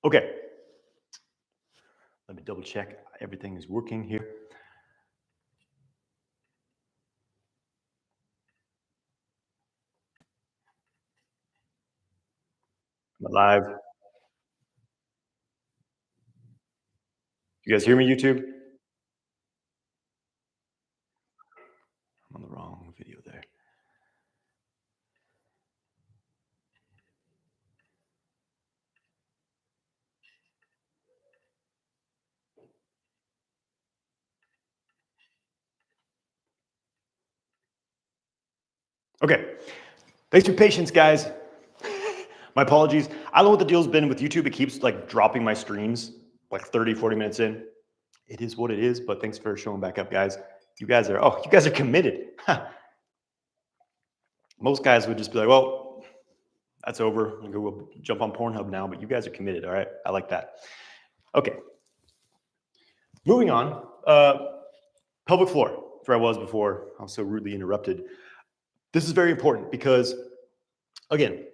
Okay. Let me double check everything is working here. I'm live. You guys hear me, YouTube? I'm on the wrong video there. Okay. Thanks for your patience, guys. My apologies. I don't know what the deal's been with YouTube. It keeps like dropping my streams like 30, 40 minutes in. It is what it is, but thanks for showing back up, guys. You guys are committed. Most guys would just be like, well, that's over. I'm gonna go jump on Pornhub now, but you guys are committed. All right. I like that. Okay. Moving on. Pelvic floor. That's where I was before I was so rudely interrupted. This is very important because, again,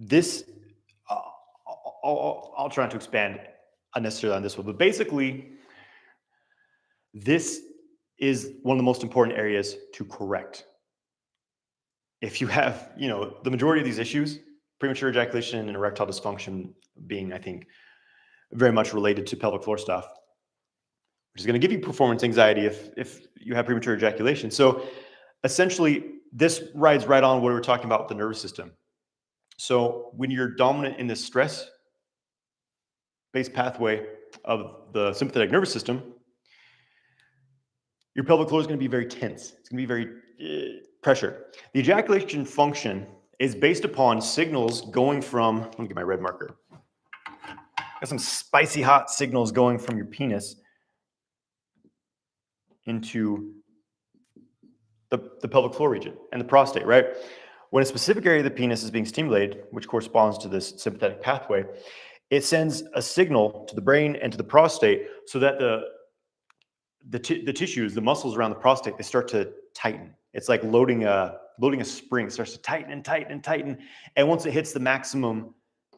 this, I'll try not to expand unnecessarily on this one, but basically, this is one of the most important areas to correct. If you have, the majority of these issues, premature ejaculation and erectile dysfunction being, I think, very much related to pelvic floor stuff, which is going to give you performance anxiety if you have premature ejaculation. So essentially, this rides right on what we were talking about with the nervous system. So when you're dominant in this stress-based pathway of the sympathetic nervous system, your pelvic floor is going to be very tense. It's going to be very pressure. The ejaculation function is based upon signals going from, let me get my red marker. Got some spicy hot signals going from your penis into the pelvic floor region and the prostate, right? When a specific area of the penis is being stimulated, which corresponds to this sympathetic pathway, it sends a signal to the brain and to the prostate so that the tissues, the muscles around the prostate, they start to tighten. It's like loading a spring. It starts to tighten and tighten and tighten. And once it hits the maximum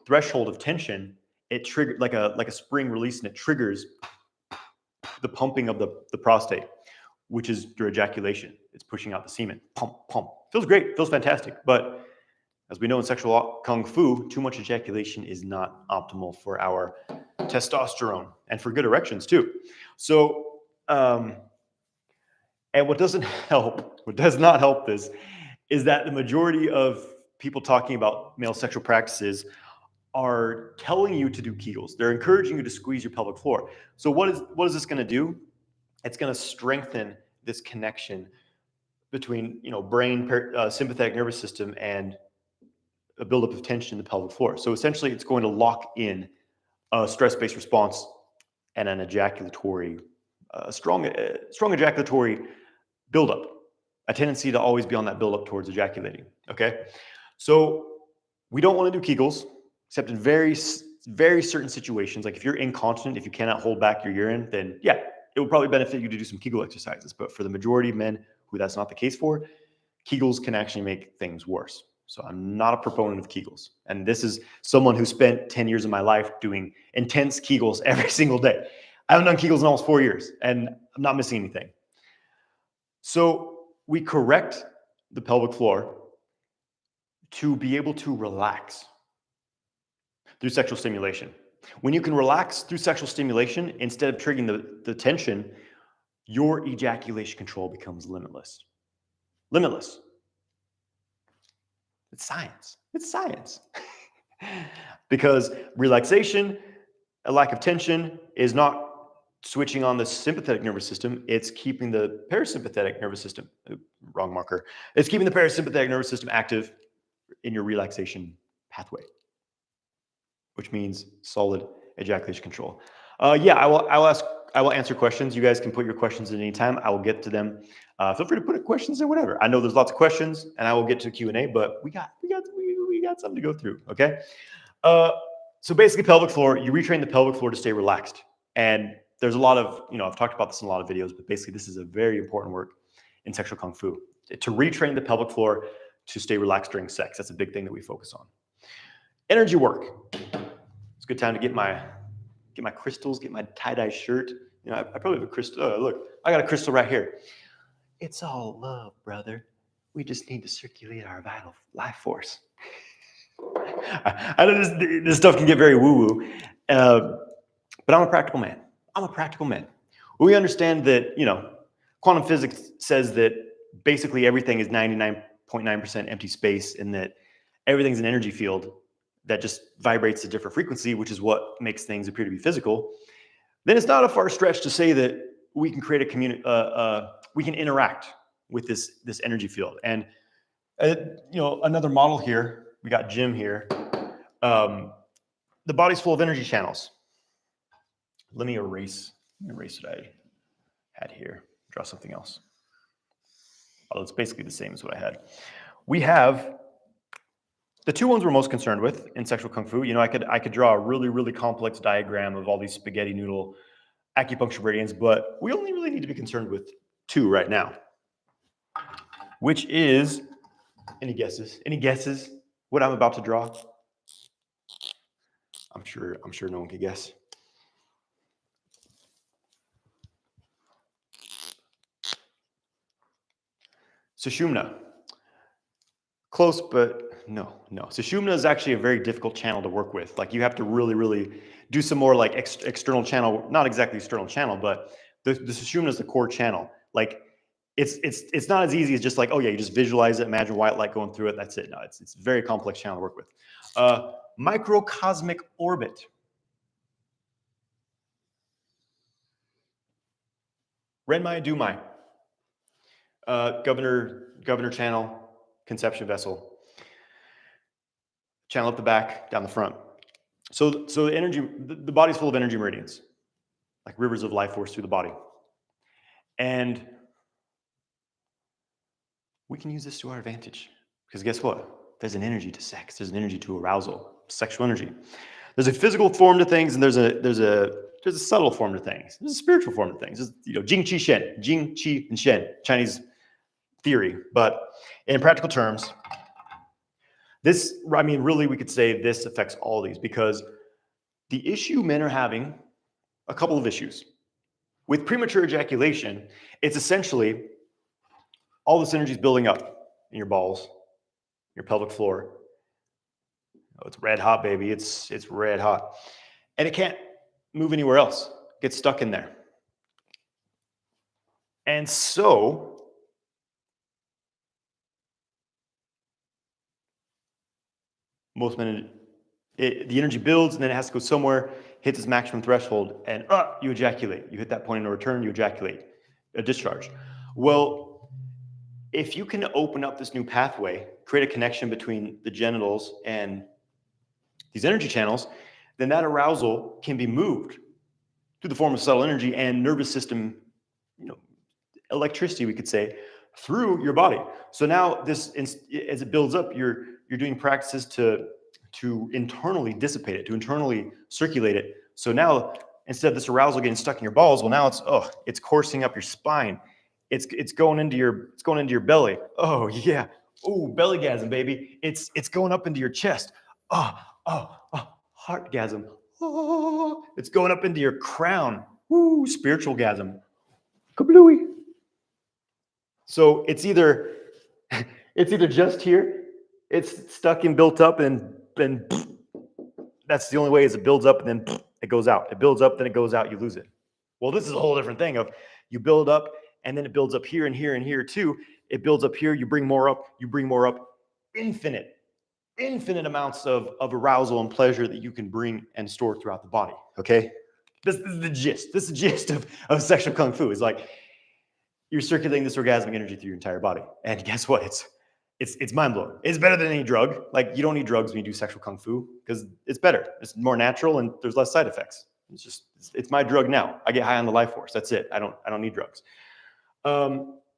threshold of tension, it triggers like a spring release, and it triggers the pumping of the prostate, which is your ejaculation. It's pushing out the semen. Pump, pump. Feels great. Feels fantastic. But as we know in sexual kung fu, too much ejaculation is not optimal for our testosterone and for good erections too. So, and what does not help this is that the majority of people talking about male sexual practices are telling you to do Kegels. They're encouraging you to squeeze your pelvic floor. So what is this going to do? It's going to strengthen this connection between brain, sympathetic nervous system, and a buildup of tension in the pelvic floor. So essentially, it's going to lock in a stress-based response and an ejaculatory, strong ejaculatory buildup, a tendency to always be on that buildup towards ejaculating. Okay, so we don't want to do Kegels, except in very, very certain situations. Like if you're incontinent, if you cannot hold back your urine, then yeah, it would probably benefit you to do some Kegel exercises. But for the majority of men who that's not the case for, Kegels can actually make things worse. So I'm not a proponent of Kegels. And this is someone who spent 10 years of my life doing intense Kegels every single day. I haven't done Kegels in almost 4 years, and I'm not missing anything. So we correct the pelvic floor to be able to relax through sexual stimulation. When you can relax through sexual stimulation, instead of triggering the tension, your ejaculation control becomes limitless. Limitless. It's science. It's science. Because relaxation, a lack of tension, is not switching on the sympathetic nervous system. It's keeping the parasympathetic nervous system, wrong marker. It's keeping the parasympathetic nervous system active in your relaxation pathway, which means solid ejaculation control. Yeah, I will answer questions. You guys can put your questions at any time. I will get to them. Feel free to put questions in whatever. I know there's lots of questions, and I will get to Q&A, but we got something to go through. Okay. So basically, pelvic floor. You retrain the pelvic floor to stay relaxed, and there's a lot of I've talked about this in a lot of videos, but basically, this is a very important work in sexual kung fu to retrain the pelvic floor to stay relaxed during sex. That's a big thing that we focus on. Energy work. It's a good time to get my crystals, get my tie-dye shirt. You know, I probably have a crystal. Oh, look, I got a crystal right here. It's all love, brother. We just need to circulate our vital life force. I know this stuff can get very woo-woo, but I'm a practical man. I'm a practical man. We understand that, you know, quantum physics says that basically everything is 99.9% empty space, and that everything's an energy field that just vibrates at a different frequency, which is what makes things appear to be physical. Then it's not a far stretch to say that we can create a community, we can interact with this energy field. And you know, another model here, we got Jim here. The body's full of energy channels. Let me erase what I had here. Draw something else. Although it's basically the same as what I had. We have the two ones we're most concerned with in sexual kung fu. You know, I could draw a really complex diagram of all these spaghetti noodle acupuncture meridians, but we only really need to be concerned with two right now. Which is, any guesses? Any guesses what I'm about to draw? I'm sure no one could guess. Sushumna. Close, but no. Sushumna is actually a very difficult channel to work with. Like, you have to really do some more like external channel, not exactly external channel, but the Sushumna is the core channel. Like, it's not as easy as just like, oh yeah, you just visualize it, imagine white light going through it, that's it. No, it's a very complex channel to work with. Microcosmic orbit. Renmai Dumai. Governor channel, conception vessel. Channel up the back, down the front. So the energy, the body's full of energy meridians, like rivers of life force through the body. And we can use this to our advantage, because guess what? There's an energy to sex. There's an energy to arousal, sexual energy. There's a physical form to things, and there's a subtle form to things. There's a spiritual form to things. There's, you know, Jing, Qi, and Shen, Chinese theory. But in practical terms, this, I mean, really, we could say this affects all these, because the issue men are having, a couple of issues. With premature ejaculation, it's essentially all this energy is building up in your balls, your pelvic floor. Oh, it's red hot, baby. It's red hot. And it can't move anywhere else. It gets stuck in there. And so most men, the energy builds, and then it has to go somewhere, hits its maximum threshold, and you ejaculate. You hit that point of no return, you ejaculate, a discharge. Well, if you can open up this new pathway, create a connection between the genitals and these energy channels, then that arousal can be moved through the form of subtle energy and nervous system, you know, electricity, we could say, through your body. So now this, as it builds up, you're doing practices to internally dissipate it, to internally circulate it. So now, instead of this arousal getting stuck in your balls, well, now it's coursing up your spine. It's going into your belly. Oh yeah. Oh, bellygasm, baby. It's going up into your chest. Oh, heartgasm. Oh, it's going up into your crown. Woo, spiritualgasm. Kablooey. So it's either just here, it's stuck and built up, and that's the only way, is it builds up and then it goes out. It builds up, then it goes out, you lose it. Well, this is a whole different thing of you build up, and then it builds up here and here and here too. It builds up here, you bring more up, infinite amounts of arousal and pleasure that you can bring and store throughout the body, okay? This is the gist. This is the gist of sexual kung fu. Is like, you're circulating this orgasmic energy through your entire body. And guess what? It's mind-blowing. It's better than any drug. Like, you don't need drugs when you do sexual kung fu, because it's better. It's more natural, and there's less side effects. It's my drug now. I get high on the life force. That's it. I don't need drugs.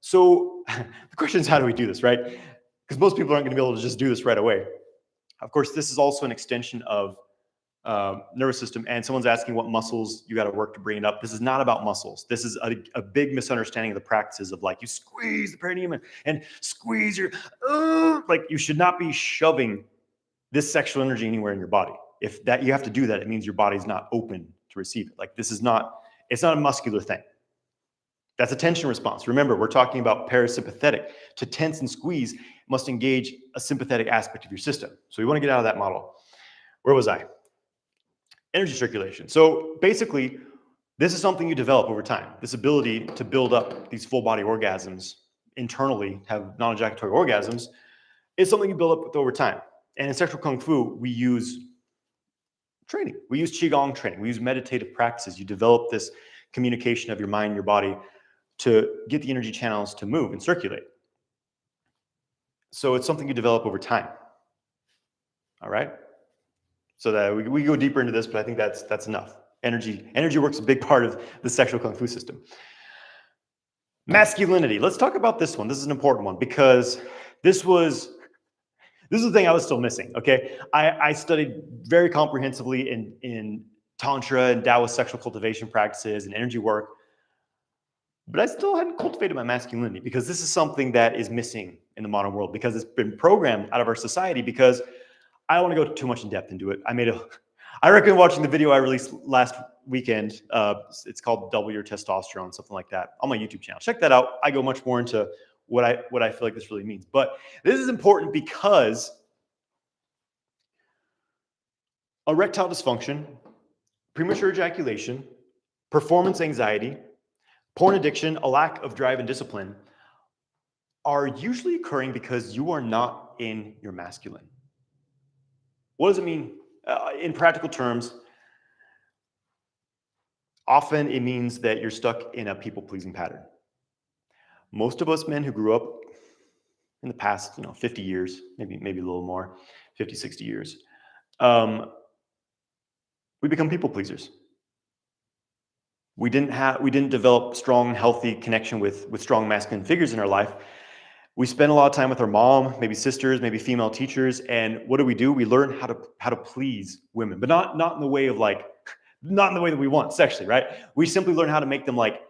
So the question is, how do we do this, right? Because most people aren't going to be able to just do this right away. Of course, this is also an extension of nervous system, and someone's asking what muscles you got to work to bring it up. This is not about muscles. This is a big misunderstanding of the practices of, like, you squeeze the perineum and squeeze your, like, you should not be shoving this sexual energy anywhere in your body. If that you have to do that, it means your body's not open to receive it. Like this is not, it's not a muscular thing. That's a tension response. Remember, we're talking about parasympathetic. To tense and squeeze must engage a sympathetic aspect of your system. So we want to get out of that model. Where was I? Energy circulation. So basically, this is something you develop over time. This ability to build up these full body orgasms internally, have non-ejaculatory orgasms, is something you build up with over time. And in sexual kung fu, we use training. We use qigong training. We use meditative practices. You develop this communication of your mind and your body to get the energy channels to move and circulate. So it's something you develop over time. All right? So that we go deeper into this, but I think that's enough. Energy work's a big part of the sexual kung fu system. Masculinity. Let's talk about this one. This is an important one because this is the thing I was still missing. Okay, I studied very comprehensively in tantra and Taoist sexual cultivation practices and energy work, but I still hadn't cultivated my masculinity because this is something that is missing in the modern world because it's been programmed out of our society. Because I don't want to go too much in depth into it. I recommend watching the video I released last weekend. It's called Double Your Testosterone, something like that, on my YouTube channel. Check that out. I go much more into what I feel like this really means. But this is important because erectile dysfunction, premature ejaculation, performance anxiety, porn addiction, a lack of drive and discipline are usually occurring because you are not in your masculine. What does it mean? In practical terms, often it means that you're stuck in a people-pleasing pattern. Most of us men who grew up in the past, 50 years, maybe a little more, 50, 60 years, we become people pleasers. We didn't develop strong, healthy connection with strong masculine figures in our life. We spend a lot of time with our mom, maybe sisters, maybe female teachers, and what do? We learn how to please women, but not in the way of not in the way that we want sexually, right? We simply learn how to make them like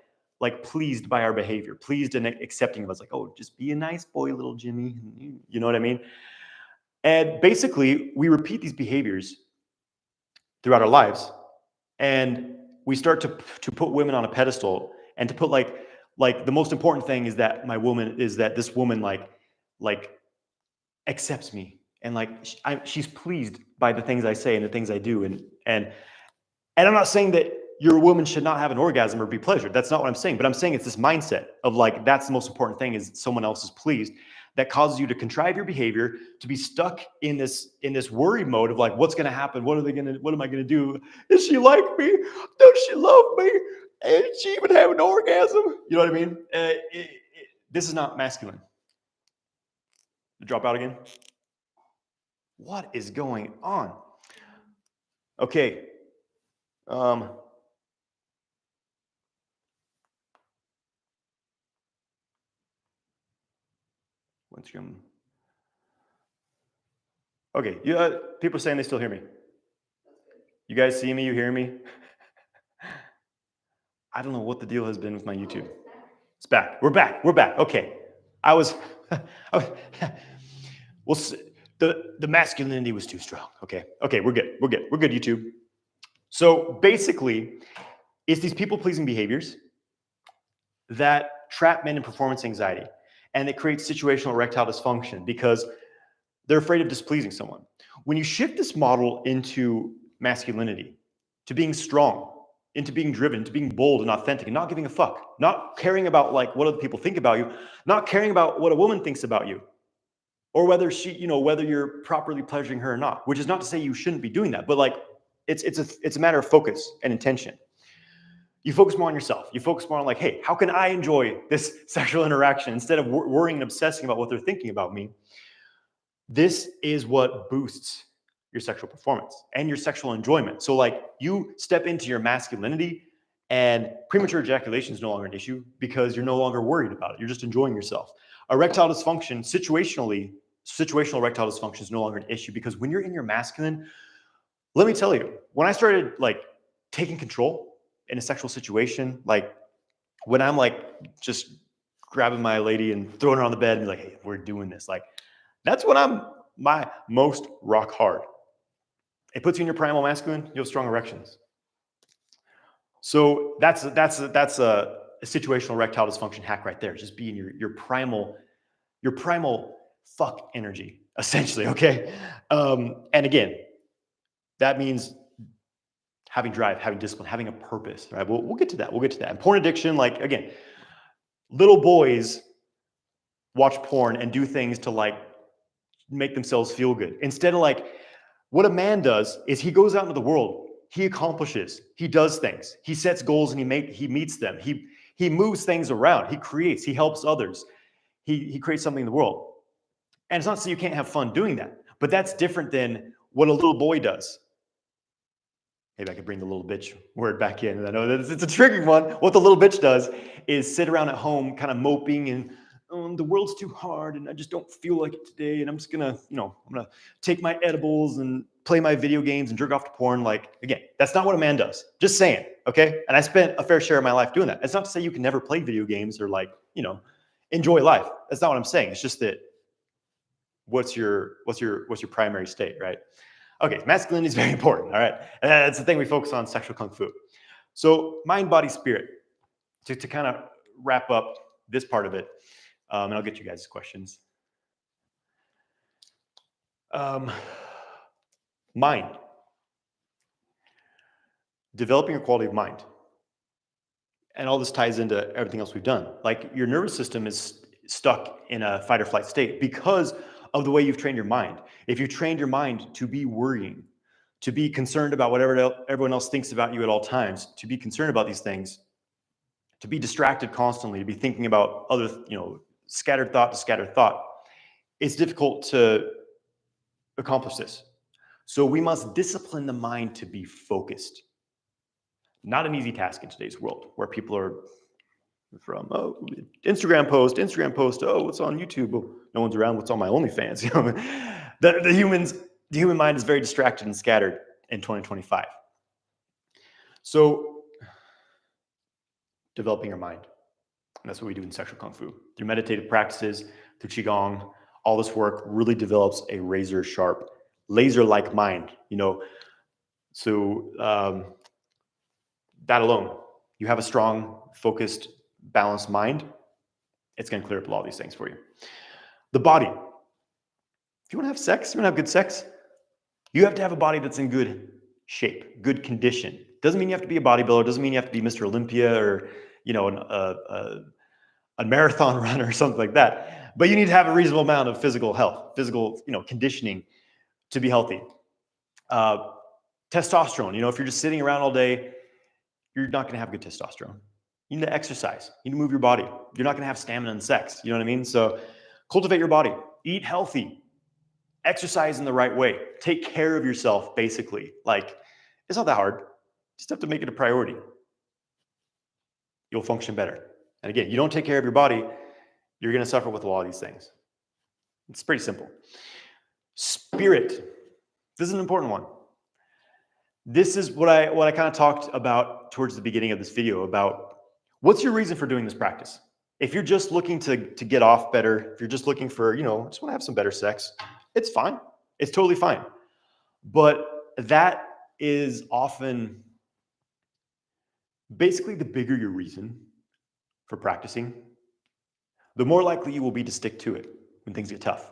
pleased by our behavior, pleased and accepting of us, like, oh, just be a nice boy, little Jimmy. You know what I mean? And basically, we repeat these behaviors throughout our lives, and we start to put women on a pedestal and to put like the most important thing is that this woman accepts me and she's pleased by the things I say and the things I do and I'm not saying that your woman should not have an orgasm or be pleasured. That's not what I'm saying. But I'm saying it's this mindset of that's the most important thing is someone else is pleased that causes you to contrive your behavior, to be stuck in this worry mode of what's going to happen? What am I going to do? Does she like me? Does she love me? And she even have an orgasm? You know what I mean? This is not masculine. Drop out again. What is going on? Okay. Instagram. Okay, people are saying they still hear me. You guys see me? You hear me? I don't know what the deal has been with my YouTube. It's back. We're back. Okay. Well, the masculinity was too strong. Okay, we're good, YouTube. So basically, it's these people-pleasing behaviors that trap men in performance anxiety, and it creates situational erectile dysfunction because they're afraid of displeasing someone. When you shift this model into masculinity, to being strong, into being driven, to being bold and authentic, and not giving a fuck, not caring about what other people think about you, not caring about what a woman thinks about you, or whether whether you're properly pleasuring her or not. Which is not to say you shouldn't be doing that, but it's a matter of focus and intention. You focus more on yourself. You focus more on hey, how can I enjoy this sexual interaction instead of worrying and obsessing about what they're thinking about me? This is what boosts your sexual performance and your sexual enjoyment. So you step into your masculinity and premature ejaculation is no longer an issue because you're no longer worried about it. You're just enjoying yourself. Erectile dysfunction, situational erectile dysfunction is no longer an issue because when you're in your masculine, let me tell you, when I started taking control in a sexual situation, when I'm just grabbing my lady and throwing her on the bed and be hey, we're doing this. That's when I'm my most rock hard. It puts you in your primal masculine, you have strong erections. So that's a situational erectile dysfunction hack right there. Just be in your primal fuck energy, essentially, okay? And again, that means having drive, having discipline, having a purpose, right? We'll get to that. We'll get to that. And porn addiction, like, again, little boys watch porn and do things to like make themselves feel good. Instead of like, what a man does is he goes out into the world, he accomplishes, he does things, he sets goals and he meets them. He moves things around, he creates, he helps others. He creates something in the world. And it's not so you can't have fun doing that, but that's different than what a little boy does. Maybe I could bring the little bitch word back in. And I know that it's a tricky one. What the little bitch does is sit around at home kind of moping and, oh, the world's too hard and I just don't feel like it today. And I'm just gonna, I'm gonna take my edibles and play my video games and jerk off to porn. Like, again, that's not what a man does. Just saying, okay? And I spent a fair share of my life doing that. It's not to say you can never play video games or like, enjoy life. That's not what I'm saying. It's just that what's your primary state, right? Okay, masculinity is very important, all right? And that's the thing we focus on, sexual kung fu. So mind, body, spirit. To kind of wrap up this part of it, and I'll get you guys' questions. Mind. Developing a quality of mind. And all this ties into everything else we've done. Like your nervous system is stuck in a fight or flight state because of the way you've trained your mind. If you trained your mind to be worrying, to be concerned about whatever everyone else thinks about you at all times, to be concerned about these things, to be distracted constantly, to be thinking about other, scattered thought to scattered thought, it's difficult to accomplish this. So we must discipline the mind to be focused. Not an easy task in today's world where people are from, Instagram post, what's on YouTube? Oh, no one's around, what's on my OnlyFans? The human mind is very distracted and scattered in 2025. So developing your mind. And that's what we do in sexual kung fu. Through meditative practices, through qigong, all this work really develops a razor sharp, laser-like mind, So that alone, you have a strong, focused, balanced mind, it's going to clear up a lot of these things for you. The body. If you want to have sex, you want to have good sex, you have to have a body that's in good shape, good condition. Doesn't mean you have to be a bodybuilder. Doesn't mean you have to be Mr. Olympia or, a marathon runner or something like that. But you need to have a reasonable amount of physical health, physical, conditioning to be healthy. Testosterone, if you're just sitting around all day, you're not going to have good testosterone. You need to exercise. You need to move your body. You're not going to have stamina and sex. You know what I mean? So cultivate your body. Eat healthy. Exercise in the right way. Take care of yourself, basically. Like, it's not that hard. You just have to make it a priority. You'll function better. And again, you don't take care of your body, you're going to suffer with a lot of these things. It's pretty simple. Spirit. This is an important one. This is what I kind of talked about towards the beginning of this video about what's your reason for doing this practice? If you're just looking to get off better, if you're just looking for, just want to have some better sex, it's fine. It's totally fine. But that is often basically the bigger your reason for practicing, the more likely you will be to stick to it when things get tough.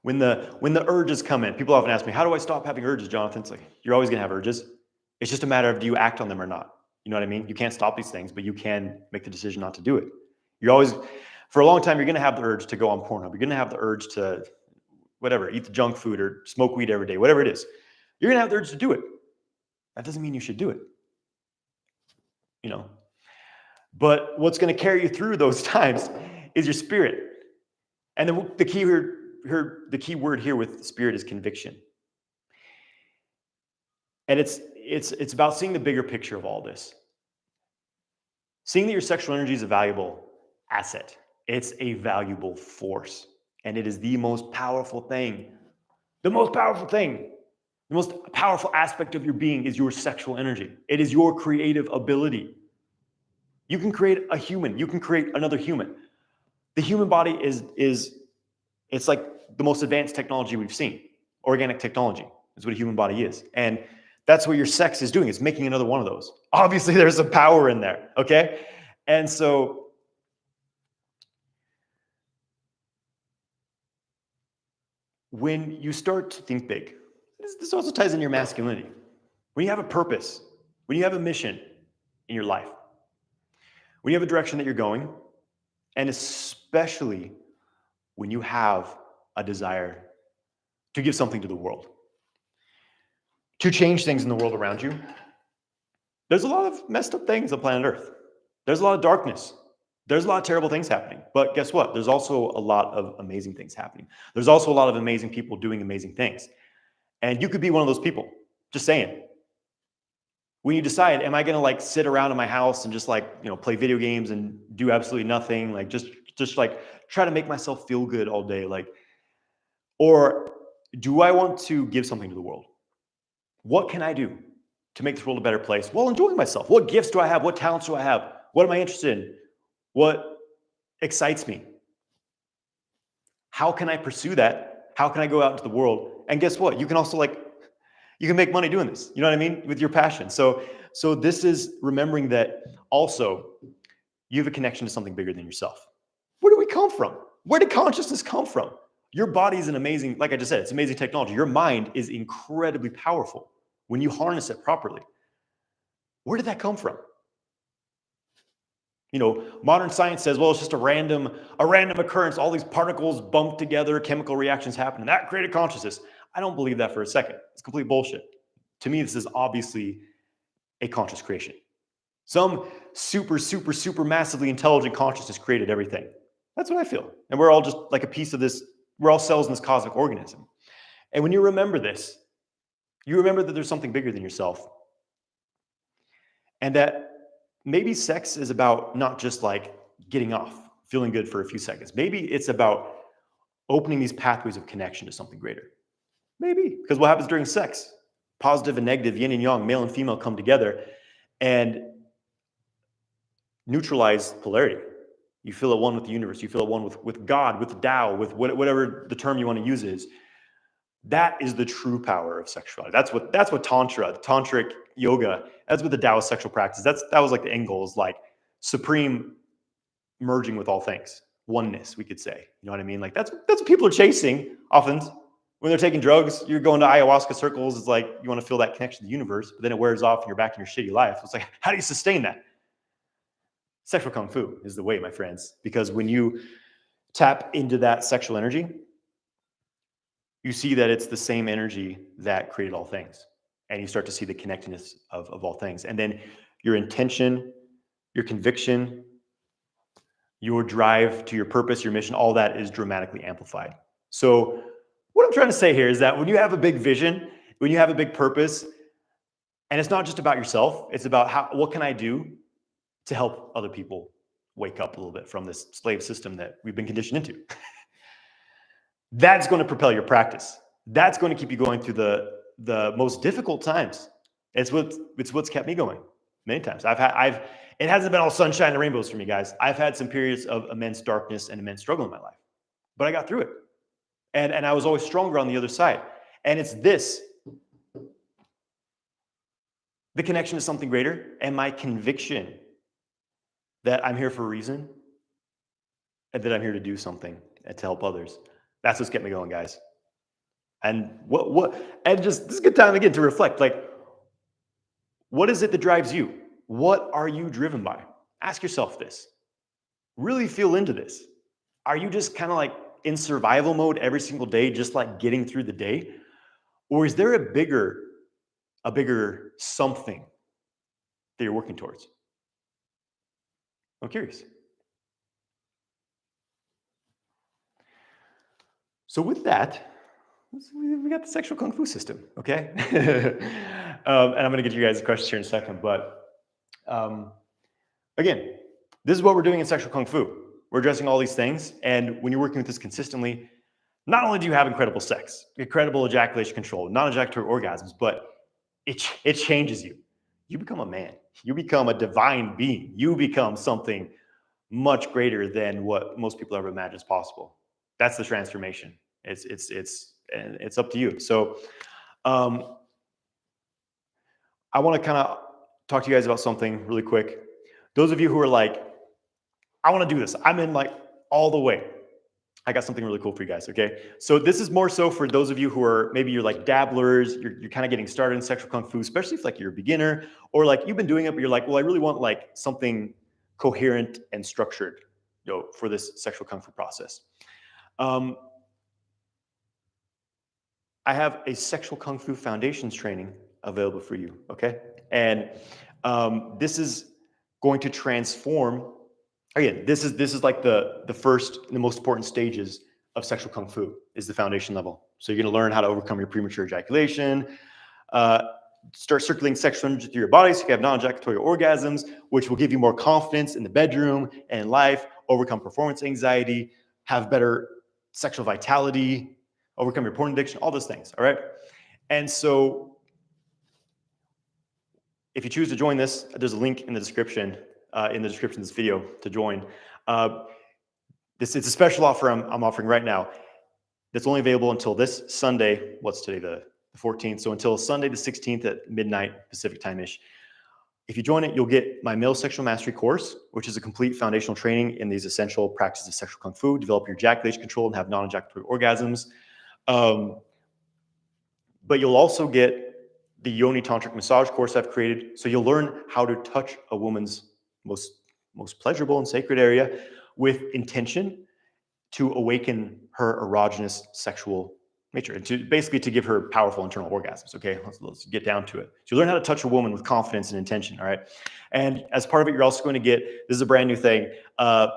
When the urges come in, people often ask me, how do I stop having urges, Jonathan? It's like, you're always going to have urges. It's just a matter of, do you act on them or not? You know what I mean? You can't stop these things, but you can make the decision not to do it. You're always, for a long time, you're going to have the urge to go on Pornhub. You're going to have the urge to, whatever, eat the junk food or smoke weed every day, whatever it is. You're going to have the urge to do it. That doesn't mean you should do it. But what's going to carry you through those times is your spirit. And the key word here with spirit is conviction. And it's about seeing the bigger picture of all this. Seeing that your sexual energy is a valuable asset. It's a valuable force. And it is the most powerful thing. The most powerful thing. The most powerful aspect of your being is your sexual energy. It is your creative ability. You can create a human. You can create another human. The human body it's like the most advanced technology we've seen. Organic technology is what a human body is. And that's what your sex is doing. It's making another one of those. Obviously, there's a power in there, okay? And so when you start to think big, this also ties into your masculinity. When you have a purpose, when you have a mission in your life, when you have a direction that you're going, and especially when you have a desire to give something to the world, to change things in the world around you, there's a lot of messed up things on planet Earth. There's a lot of darkness. There's a lot of terrible things happening. But guess what? There's also a lot of amazing things happening. There's also a lot of amazing people doing amazing things. And you could be one of those people. Just saying. When you decide, am I going to like sit around in my house and just like, play video games and do absolutely nothing, like just like try to make myself feel good all day, like, or do I want to give something to the world? What can I do to make this world a better place while enjoying myself? What gifts do I have? What talents do I have? What am I interested in? What excites me? How can I pursue that? How can I go out into the world? And guess what? You can also you can make money doing this. You know what I mean? With your passion. So this is remembering that also you have a connection to something bigger than yourself. Where do we come from? Where did consciousness come from? Your body is an amazing, like I just said, it's amazing technology. Your mind is incredibly powerful when you harness it properly. Where did that come from? Modern science says, well, it's just a random occurrence. All these particles bumped together, chemical reactions happen, and that created consciousness. I don't believe that for a second. It's complete bullshit. To me, this is obviously a conscious creation. Some super, super, super massively intelligent consciousness created everything. That's what I feel. And we're all just like a piece of this. We're all cells in this cosmic organism. And when you remember this, you remember that there's something bigger than yourself. And that maybe sex is about not just like getting off, feeling good for a few seconds. Maybe it's about opening these pathways of connection to something greater. Maybe, because what happens during sex? Positive and negative, yin and yang, male and female come together and neutralize polarity. You feel at one with the universe. You feel at one with God, with Tao, with whatever the term you want to use is. That is the true power of sexuality. That's what Tantra, Tantric yoga, that's what the Taoist sexual practice. That was like the end goal, is like supreme merging with all things. Oneness, we could say. You know what I mean? Like that's what people are chasing often. When they're taking drugs, you're going to ayahuasca circles. It's like you want to feel that connection to the universe, but then it wears off and you're back in your shitty life. It's like, how do you sustain that? Sexual kung fu is the way, my friends, because when you tap into that sexual energy, you see that it's the same energy that created all things. And you start to see the connectedness of all things. And then your intention, your conviction, your drive to your purpose, your mission, all that is dramatically amplified. So what I'm trying to say here is that when you have a big vision, when you have a big purpose, and it's not just about yourself, it's about what can I do to help other people wake up a little bit from this slave system that we've been conditioned into. That's going to propel your practice. That's going to keep you going through the most difficult times. It's what's kept me going many times. It hasn't been all sunshine and rainbows for me, guys. I've had some periods of immense darkness and immense struggle in my life, but I got through it. And I was always stronger on the other side. And it's the connection to something greater and my conviction that I'm here for a reason and that I'm here to do something and to help others. That's what's kept me going, guys. And this is a good time again to reflect. Like, what is it that drives you? What are you driven by? Ask yourself this. Really feel into this. Are you just kind of like in survival mode every single day, just like getting through the day? Or is there a bigger something that you're working towards? I'm curious. So with that, we got the sexual kung fu system, okay? And I'm going to get you guys questions here in a second, but again, this is what we're doing in sexual kung fu. We're addressing all these things, and when you're working with this consistently, not only do you have incredible sex, incredible ejaculation control, non-ejaculatory orgasms, but it changes you. You become a man. You become a divine being. You become something much greater than what most people ever imagine is possible. That's the transformation. And it's up to you. So um, I want to kind of talk to you guys about something really quick. Those of you who are like, I want to do this, I'm in like all the way. I got something really cool for you guys, okay? So this is more so for those of you who are, maybe you're like dabblers, you're kind of getting started in sexual kung fu, especially if like you're a beginner, or like you've been doing it, but you're like, well, I really want like something coherent and structured, for this sexual kung fu process. I have a sexual kung fu foundations training available for you, okay? And this is going to transform. Again, this is like the first and the most important stages of sexual kung fu is the foundation level. So you're going to learn how to overcome your premature ejaculation, uh, start circulating sexual energy through your body so you can have non-ejaculatory orgasms, which will give you more confidence in the bedroom and in life, overcome performance anxiety, have better sexual vitality, overcome your porn addiction, all those things, all right? And so if you choose to join this, there's a link in the description of this video to join. It's a special offer I'm offering right now. That's only available until this Sunday. What's today, the 14th? So until Sunday the 16th at midnight Pacific time-ish. If you join it, you'll get my male sexual mastery course, which is a complete foundational training in these essential practices of sexual kung fu, develop your ejaculation control and have non-ejaculatory orgasms. But you'll also get the Yoni Tantric massage course I've created. So you'll learn how to touch a woman's most pleasurable and sacred area with intention to awaken her erogenous sexual nature and to basically to give her powerful internal orgasms. Okay, let's get down to it. So you learn how to touch a woman with confidence and intention. All right, and as part of it, you're also going to get, this is a brand new thing, a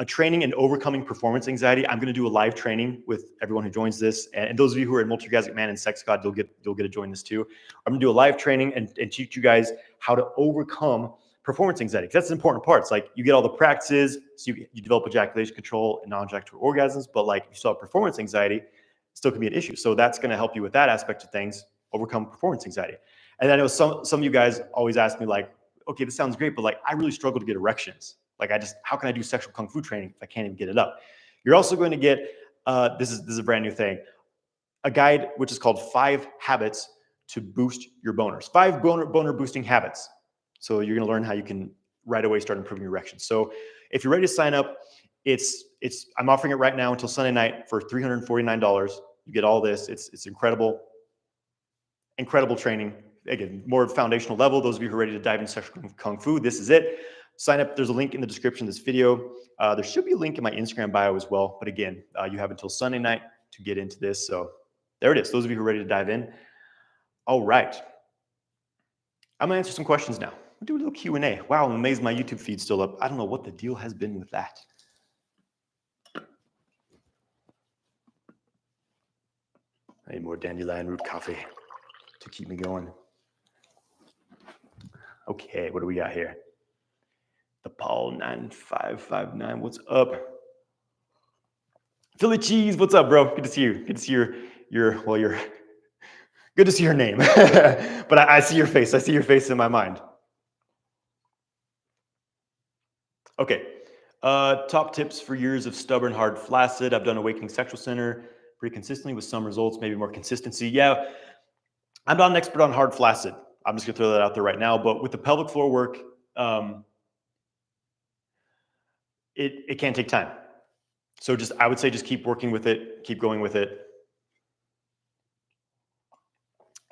training in overcoming performance anxiety. I'm going to do a live training with everyone who joins this, and those of you who are in Multi-Orgasmic Man and Sex God, you'll get to join this too. I'm going to do a live training and teach you guys how to overcome performance anxiety. That's the important part. It's like you get all the practices, so you develop ejaculation control and non-ejaculatory orgasms, but like you still have performance anxiety, it still can be an issue. So that's going to help you with that aspect of things, overcome performance anxiety. And I know some of you guys always ask me like, okay, this sounds great, but like I really struggle to get erections. Like how can I do sexual kung fu training if I can't even get it up? You're also going to get, this is a brand new thing, a guide which is called 5 Habits to Boost Your Boners. 5 boner boosting habits. So you're going to learn how you can right away start improving your erections. So if you're ready to sign up, I'm offering it right now until Sunday night for $349. You get all this. It's incredible training. Again, more foundational level. Those of you who are ready to dive into sexual kung fu, this is it. Sign up. There's a link in the description of this video. There should be a link in my Instagram bio as well. But again, you have until Sunday night to get into this. So there it is. Those of you who are ready to dive in. All right. I'm going to answer some questions now. We'll do a little Q&A. Wow, I'm amazed my YouTube feed's still up. I don't know what the deal has been with that. I need more dandelion root coffee to keep me going. Okay, what do we got here? The Paul 9559, what's up? Philly Cheese, what's up, bro? Good to see you. Good to see your good to see your name. But I see your face. I see your face in my mind. Okay. Top tips for years of stubborn, hard, flaccid. I've done Awakening Sexual Center pretty consistently with some results, maybe more consistency. Yeah, I'm not an expert on hard, flaccid. I'm just going to throw that out there right now. But with the pelvic floor work, it can take time. So I would say just keep working with it, keep going with it.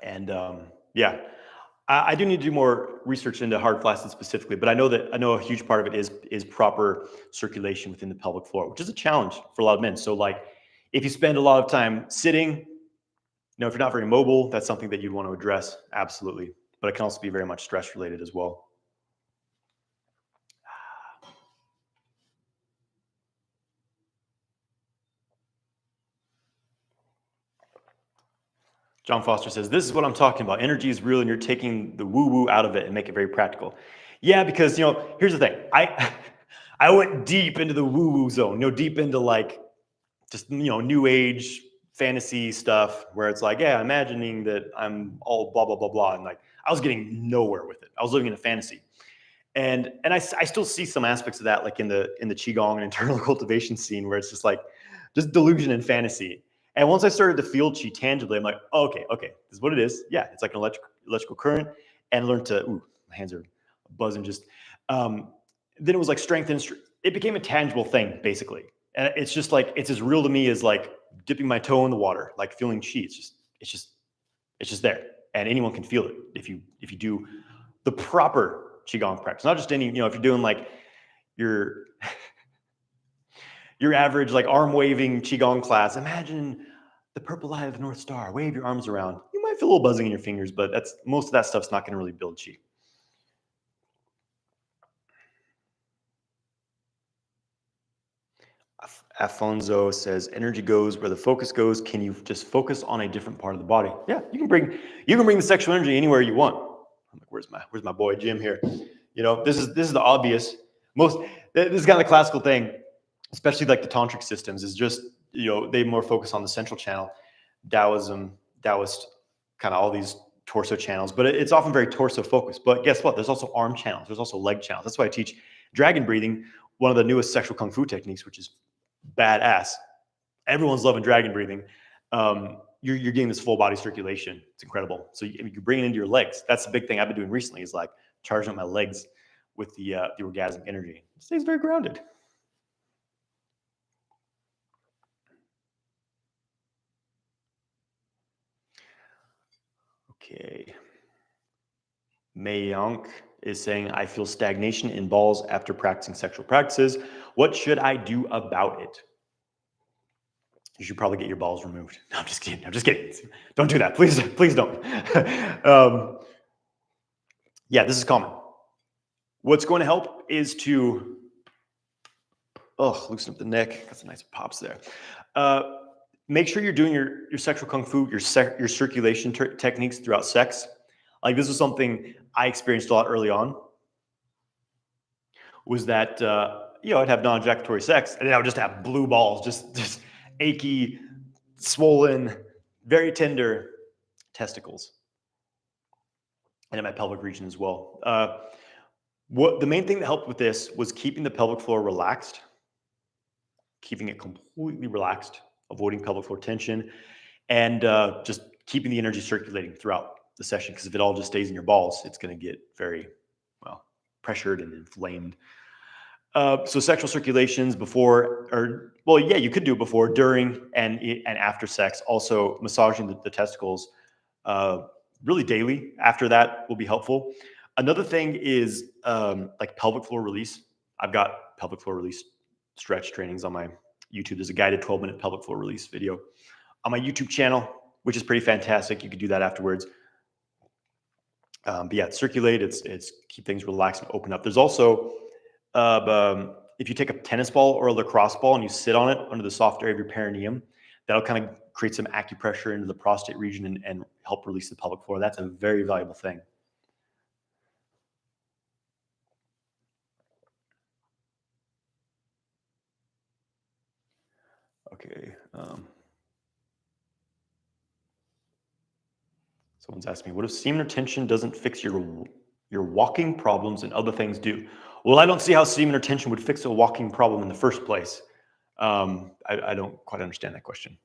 And yeah, I do need to do more research into hard flaccid specifically, but I know a huge part of it is proper circulation within the pelvic floor, which is a challenge for a lot of men. So like if you spend a lot of time sitting, if you're not very mobile, that's something that you'd want to address. Absolutely. But it can also be very much stress related as well. John Foster says, this is what I'm talking about. Energy is real and you're taking the woo-woo out of it and make it very practical. Yeah, because, here's the thing. I went deep into the woo-woo zone, deep into like just, new age fantasy stuff where it's like, yeah, imagining that I'm all blah, blah, blah, blah. And like, I was getting nowhere with it. I was living in a fantasy. And I still see some aspects of that, like in the Qigong and internal cultivation scene where it's just like, just delusion and fantasy. And once I started to feel chi tangibly, I'm like, oh, okay, this is what it is. Yeah, it's like an electrical current, and learn to. Ooh, my hands are buzzing. Just then it was like strength and it became a tangible thing basically, and it's just like it's as real to me as like dipping my toe in the water, like feeling chi. It's just there, and anyone can feel it if you do the proper qigong practice, not just any. If you're doing like your your average like arm waving qigong class, imagine the purple eye of the North Star. Wave your arms around. You might feel a little buzzing in your fingers, but that's most of that stuff's not going to really build chi. Afonso says, "Energy goes where the focus goes. Can you just focus on a different part of the body?" Yeah, you can bring the sexual energy anywhere you want. I'm like, where's my boy Jim here? This is the obvious. Most this is kind of the classical thing, especially like the tantric systems. Is just they more focus on the central channel, Taoism, Taoist, kind of all these torso channels, but it's often very torso focused. But guess what? There's also arm channels. There's also leg channels. That's why I teach dragon breathing, one of the newest sexual kung fu techniques, which is badass. Everyone's loving dragon breathing. You're getting this full body circulation. It's incredible. So you bring it into your legs. That's the big thing I've been doing recently is like charging up my legs with the orgasmic energy. It stays very grounded. Okay. Mayank is saying, I feel stagnation in balls after practicing sexual practices. What should I do about it? You should probably get your balls removed. No, I'm just kidding. Don't do that. Please don't. Yeah, this is common. What's going to help is to, loosen up the neck. Got some nice pops there. Make sure you're doing your sexual kung fu, your circulation techniques throughout sex. Like this was something I experienced a lot early on. Was that I'd have non-ejaculatory sex, and then I would just have blue balls, just achy, swollen, very tender testicles, and in my pelvic region as well. What the main thing that helped with this was keeping the pelvic floor relaxed, keeping it completely relaxed, avoiding pelvic floor tension, and just keeping the energy circulating throughout the session. Because if it all just stays in your balls, it's going to get very pressured and inflamed. So sexual circulations before, you could do it before, during, and after sex. Also, massaging the testicles really daily after that will be helpful. Another thing is like pelvic floor release. I've got pelvic floor release stretch trainings on my YouTube. There's a guided 12-minute pelvic floor release video on my YouTube channel, which is pretty fantastic. You could do that afterwards. But yeah, circulate. It's keep things relaxed and open up. There's also if you take a tennis ball or a lacrosse ball and you sit on it under the soft area of your perineum, that'll kind of create some acupressure into the prostate region and help release the pelvic floor. That's a very valuable thing. Okay. Someone's asking me, what if semen retention doesn't fix your walking problems and other things do? Well, I don't see how semen retention would fix a walking problem in the first place. I don't quite understand that question.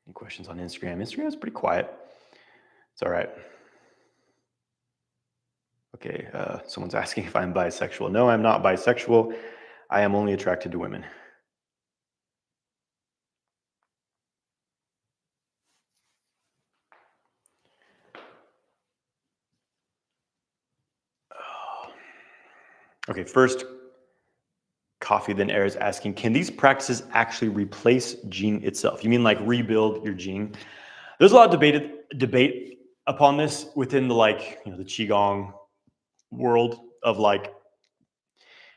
Any questions on Instagram? Instagram is pretty quiet. It's all right. Okay, someone's asking if I'm bisexual. No, I'm not bisexual. I am only attracted to women. Okay, first, Coffee Then Air is asking, can these practices actually replace Jing itself? You mean like rebuild your Jing? There's a lot of debate upon this within the the Qigong world of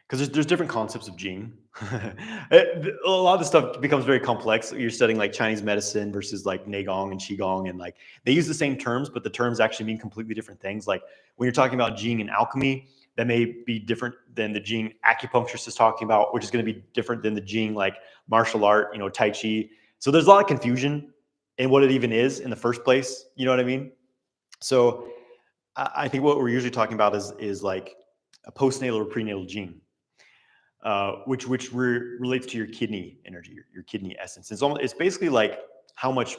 because there's different concepts of Jing. A lot of the stuff becomes very complex. You're studying like Chinese medicine versus like Neigong and Qigong, and like they use the same terms, but the terms actually mean completely different things. Like when you're talking about Jing and alchemy, that may be different than the Jing acupuncturist is talking about, which is going to be different than the Jing like martial art, Tai Chi. So there's a lot of confusion in what it even is in the first place. You know what I mean? So I think what we're usually talking about is like a postnatal or prenatal gene, which relates to your kidney energy, your kidney essence. It's basically like how much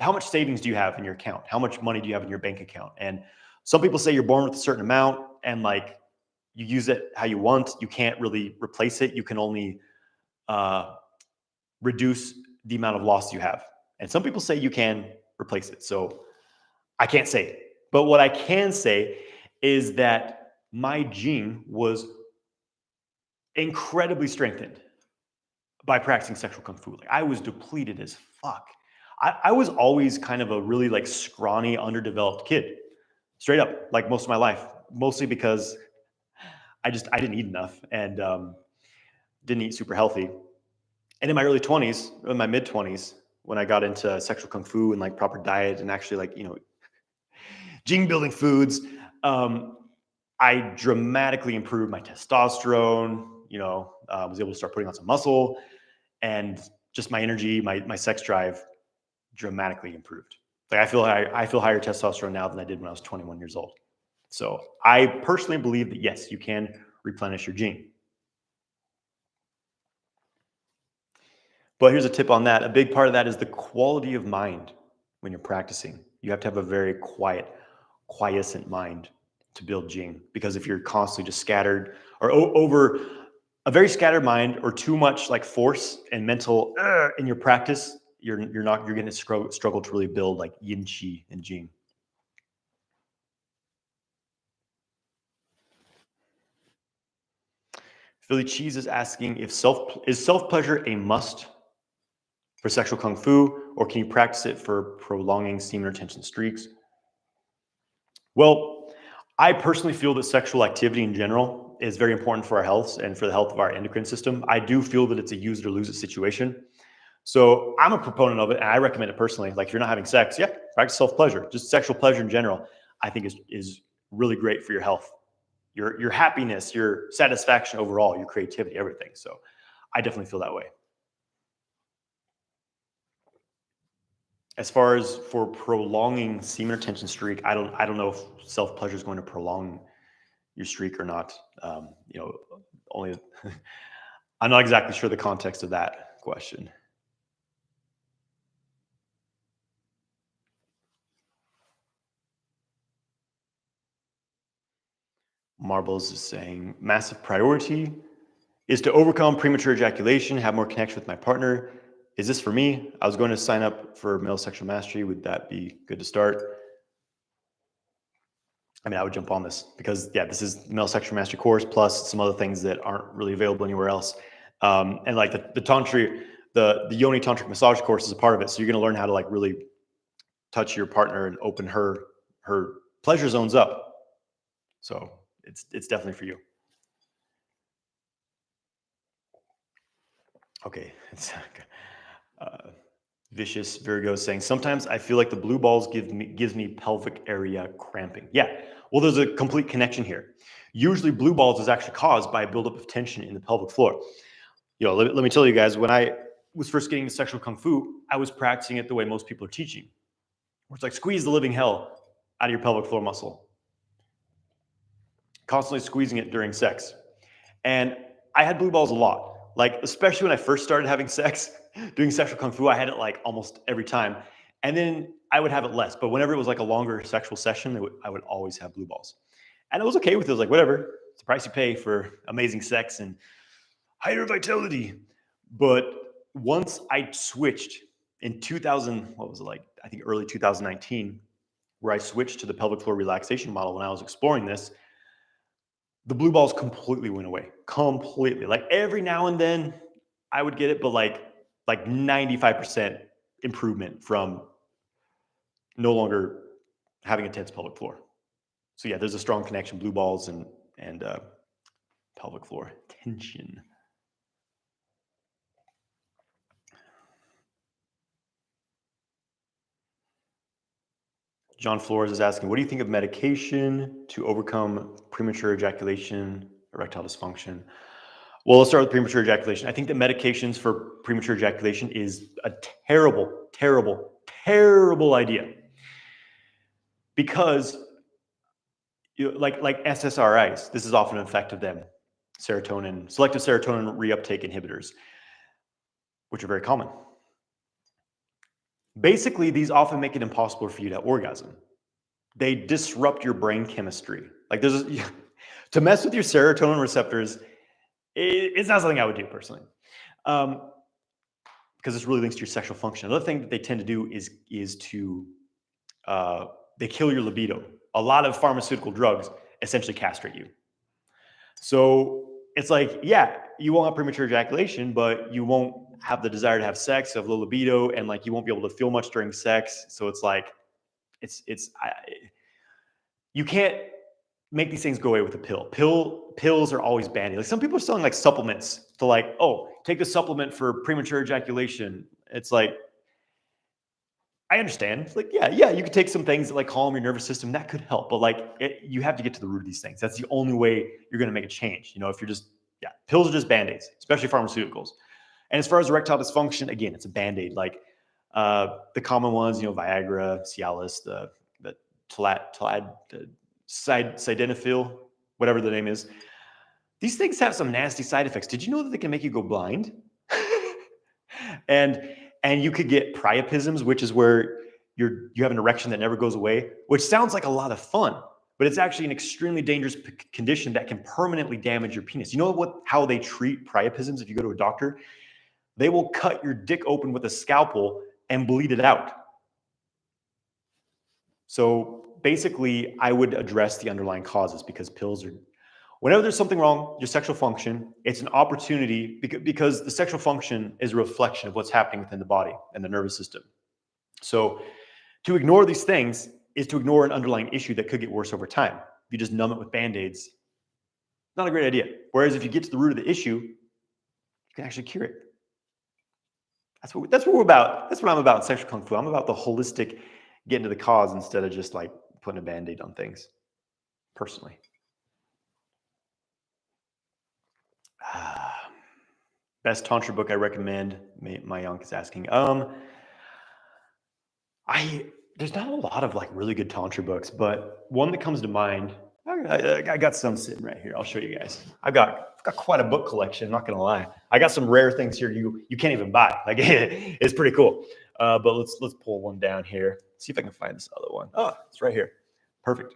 how much savings do you have in your account? How much money do you have in your bank account? And some people say you're born with a certain amount, and like you use it how you want. You can't really replace it. You can only uh, reduce the amount of loss you have. And some people say you can replace it. So I can't say it. But what I can say is that my gene was incredibly strengthened by practicing sexual kung fu. Like I was depleted as fuck. I was always kind of a really like scrawny, underdeveloped kid, straight up, like most of my life, mostly because I didn't eat enough and didn't eat super healthy. And in my early 20s, in my mid 20s, when I got into sexual kung fu and like proper diet and actually like, gene building foods, um, I dramatically improved my testosterone, was able to start putting on some muscle and just my energy, my sex drive dramatically improved. Like I feel higher testosterone now than I did when I was 21 years old. So I personally believe that yes, you can replenish your gene. But here's a tip on that. A big part of that is the quality of mind when you're practicing. You have to have a very quiescent mind to build Jing. Because if you're constantly just scattered or over a very scattered mind or too much like force and mental in your practice, you're going to struggle to really build like yin chi and Jing. Philly Cheese is asking if self pleasure a must for sexual kung fu, or can you practice it for prolonging semen retention streaks? Well, I personally feel that sexual activity in general is very important for our health and for the health of our endocrine system. I do feel that it's a use it or lose it situation. So I'm a proponent of it, and I recommend it personally. Like if you're not having sex, yeah, practice self pleasure. Just sexual pleasure in general, I think is really great for your health, your happiness, your satisfaction overall, your creativity, everything. So I definitely feel that way. As far as for prolonging semen retention streak, I don't know if self pleasure is going to prolong your streak or not. Only I'm not exactly sure the context of that question. Marbles is saying massive priority is to overcome premature ejaculation, have more connection with my partner. Is this for me? I was going to sign up for male sexual mastery. Would that be good to start? I mean, I would jump on this because yeah, this is the male sexual mastery course plus some other things that aren't really available anywhere else. And like the tantric, the yoni tantric massage course is a part of it. So you're going to learn how to like really touch your partner and open her pleasure zones up. So it's definitely for you. Okay, it's uh, vicious Virgo saying sometimes I feel like the blue balls gives me pelvic area cramping. Yeah, well, there's a complete connection here. Usually, blue balls is actually caused by a buildup of tension in the pelvic floor. Let me tell you guys, when I was first getting into sexual kung fu, I was practicing it the way most people are teaching, where it's like squeeze the living hell out of your pelvic floor muscle, constantly squeezing it during sex. And I had blue balls a lot. Like, especially when I first started having sex, doing sexual kung fu, I had it like almost every time. And then I would have it less. But whenever it was like a longer sexual session, I would always have blue balls. And I was okay with it. I was like, whatever, it's the price you pay for amazing sex and higher vitality. But once I switched in 2000, what was it like? I think early 2019, where I switched to the pelvic floor relaxation model when I was exploring this, the blue balls completely went away. Completely. Like every now and then I would get it, but like 95% improvement from no longer having a tense pelvic floor. So yeah, there's a strong connection, blue balls and pelvic floor tension. John Flores is asking, what do you think of medication to overcome premature ejaculation, erectile dysfunction? Well, let's start with premature ejaculation. I think that medications for premature ejaculation is a terrible idea because like SSRIs. This is often an effect of them. Selective serotonin reuptake inhibitors, which are very common. Basically, these often make it impossible for you to orgasm. They disrupt your brain chemistry. Like to mess with your serotonin receptors, it's not something I would do personally, because this really links to your sexual function. Another thing that they tend to do is to they kill your libido. A lot of pharmaceutical drugs essentially castrate you. So it's like, yeah, you won't have premature ejaculation, but you won't have the desire to have sex, have low libido, and like you won't be able to feel much during sex. So it's like, you can't make these things go away with a pill. Pills are always banned. Like some people are selling like supplements to like, oh, take a supplement for premature ejaculation. It's like, I understand. It's like, yeah, you could take some things that like calm your nervous system. That could help, but like, you have to get to the root of these things. That's the only way you're going to make a change. You know, if you're just, pills are just band-aids, especially pharmaceuticals. And as far as erectile dysfunction, again, it's a band-aid. Like the common ones, Viagra, Cialis, the sildenafil, whatever the name is. These things have some nasty side effects. Did you know that they can make you go blind? And you could get priapisms, which is where you have an erection that never goes away, which sounds like a lot of fun, but it's actually an extremely dangerous condition that can permanently damage your penis. You know how they treat priapisms if you go to a doctor? They will cut your dick open with a scalpel and bleed it out. So basically, I would address the underlying causes, because pills are, whenever there's something wrong, your sexual function, it's an opportunity, because the sexual function is a reflection of what's happening within the body and the nervous system. So to ignore these things is to ignore an underlying issue that could get worse over time. If you just numb it with Band-Aids, not a great idea. Whereas if you get to the root of the issue, you can actually cure it. That's what we're about. That's what I'm about in sexual kung fu. I'm about the holistic, getting to the cause instead of just like putting a Band-Aid on things, personally. Best Tantra book I recommend, Mayank is asking. There's not a lot of like really good Tantra books, but one that comes to mind, I got some sitting right here. I'll show you guys. I've got quite a book collection, I'm not gonna lie. I got some rare things here you can't even buy. Like it's pretty cool. But let's pull one down here. See if I can find this other one. Oh, it's right here. Perfect.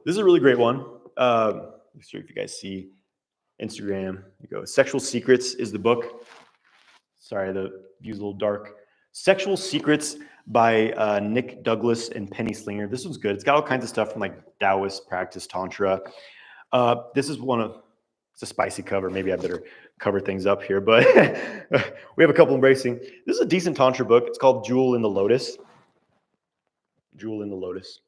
This is a really great one. Let's see if you guys see Instagram. You go. Sexual Secrets is the book. Sorry, the view's a little dark. Sexual Secrets by Nick Douglas and Penny Slinger. This one's good. It's got all kinds of stuff from like Taoist practice, Tantra. This is it's a spicy cover. Maybe I better cover things up here, but we have a couple embracing. This is a decent Tantra book. It's called Jewel in the Lotus. Jewel in the Lotus.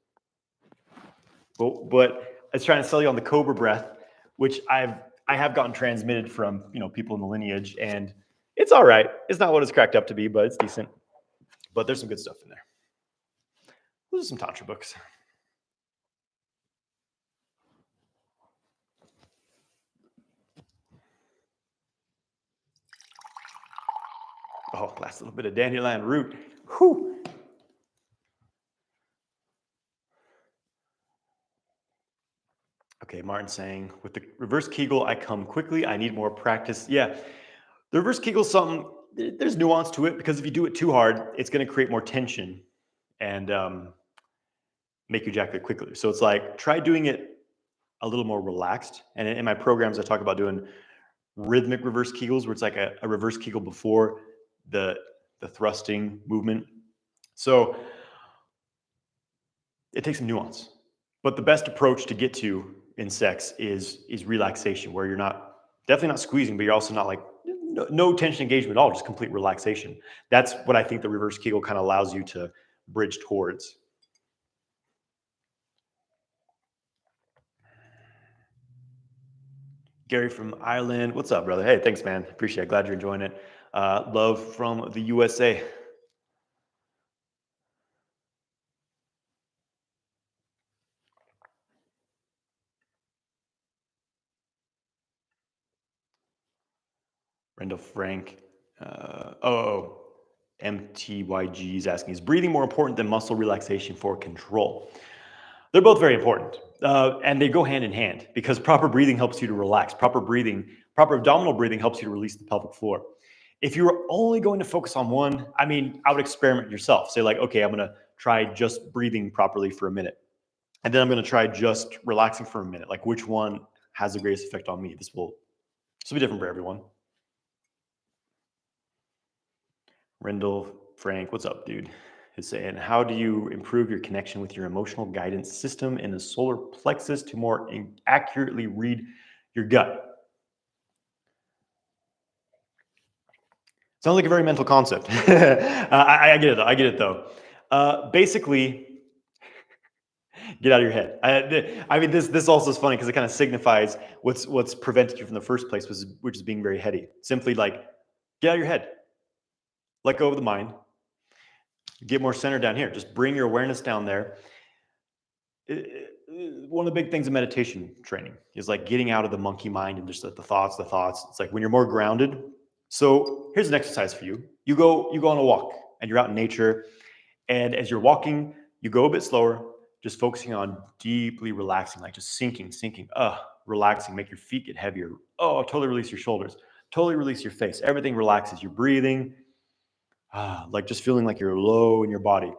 But it's trying to sell you on the Cobra breath, which I have gotten transmitted from people in the lineage, and it's all right. It's not what it's cracked up to be, but it's decent. But there's some good stuff in there. Those are some Tantra books. Oh, last little bit of dandelion root. Whew. Okay, Martin saying, with the reverse Kegel, I come quickly. I need more practice. Yeah, the reverse Kegel is something, there's nuance to it, because if you do it too hard, it's going to create more tension and make you ejaculate quickly. So it's like, try doing it a little more relaxed. And in my programs, I talk about doing rhythmic reverse Kegels, where it's like a reverse Kegel before the thrusting movement. So it takes some nuance. But the best approach to get to in sex is relaxation, where you're definitely not squeezing, but you're also not like no tension engagement at all, just complete relaxation. That's what I think the reverse Kegel kind of allows you to bridge towards. Gary from Ireland. What's up, brother? Hey, thanks, man. Appreciate it. Glad you're enjoying it. Love from the USA. Rendell Frank. MTYG is asking, is breathing more important than muscle relaxation for control? They're both very important, and they go hand in hand because proper breathing helps you to relax. Proper abdominal breathing helps you to release the pelvic floor. If you were only going to focus on one, I mean, I would experiment yourself. Say like, okay, I'm going to try just breathing properly for a minute, and then I'm going to try just relaxing for a minute. Like, which one has the greatest effect on me? This will be different for everyone. Rendell Frank, what's up, dude? Is saying, how do you improve your connection with your emotional guidance system in the solar plexus to more accurately read your gut? Sounds like a very mental concept. I get it. I get it though. Basically, get out of your head. I mean, this also is funny because it kind of signifies what's prevented you from the first place, which is being very heady. Simply like, get out of your head, let go of the mind, get more centered down here. Just bring your awareness down there. One of the big things in meditation training is like getting out of the monkey mind and just the thoughts. It's like when you're more grounded. So here's an exercise for you. You go on a walk and you're out in nature. And as you're walking, you go a bit slower, just focusing on deeply relaxing, like just sinking, relaxing, make your feet get heavier. Oh, totally release your shoulders, totally release your face. Everything relaxes. You're breathing, like just feeling like you're low in your body.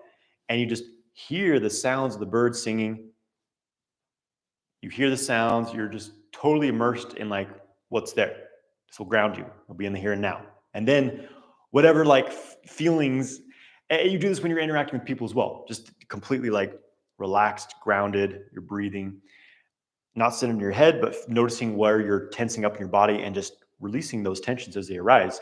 And you just hear the sounds of the birds singing. You hear the sounds, you're just totally immersed in like what's there. This will ground you. We'll be in the here and now. And then whatever like feelings, you do this when you're interacting with people as well. Just completely like relaxed, grounded, you're breathing, not sitting in your head, but noticing where you're tensing up in your body and just releasing those tensions as they arise.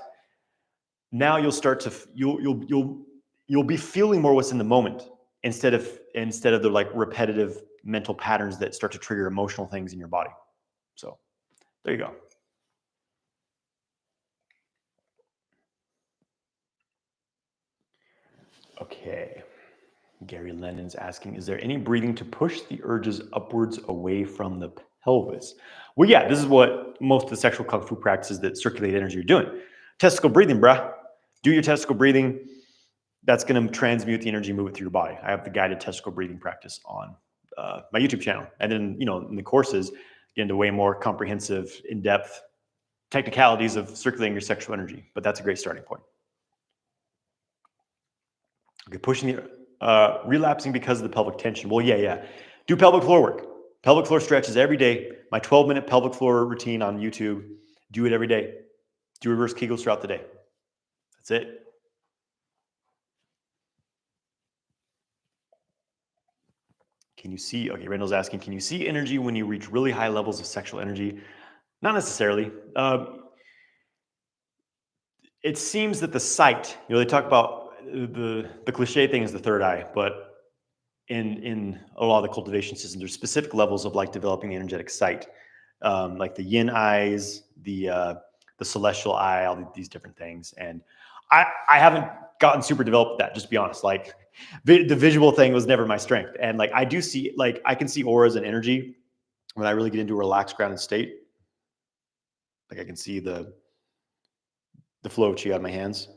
Now you'll start to you'll be feeling more what's in the moment instead of the like repetitive mental patterns that start to trigger emotional things in your body. So there you go. Okay. Gary Lennon's asking, is there any breathing to push the urges upwards away from the pelvis? Well, yeah, this is what most of the sexual kung fu practices that circulate energy are doing. Testicle breathing, bruh. Do your testicle breathing. That's going to transmute the energy, move it through your body. I have the guided testicle breathing practice on my YouTube channel. And then, in the courses, get into way more comprehensive, in-depth technicalities of circulating your sexual energy. But that's a great starting point. Okay, pushing the relapsing because of the pelvic tension. Well, yeah. Do pelvic floor work. Pelvic floor stretches every day. My 12-minute pelvic floor routine on YouTube. Do it every day. Do reverse Kegels throughout the day. That's it. Can you see? Okay, Randall's asking, can you see energy when you reach really high levels of sexual energy? Not necessarily. It seems that the sight, they talk about the cliche thing is the third eye, but in a lot of the cultivation systems, there's specific levels of like developing the energetic sight, like the yin eyes, the celestial eye, all these different things. And I haven't gotten super developed with that, just to be honest. Like the visual thing was never my strength. And like I do see, like I can see auras and energy when I really get into a relaxed, grounded state. Like I can see the flow of chi out of my hands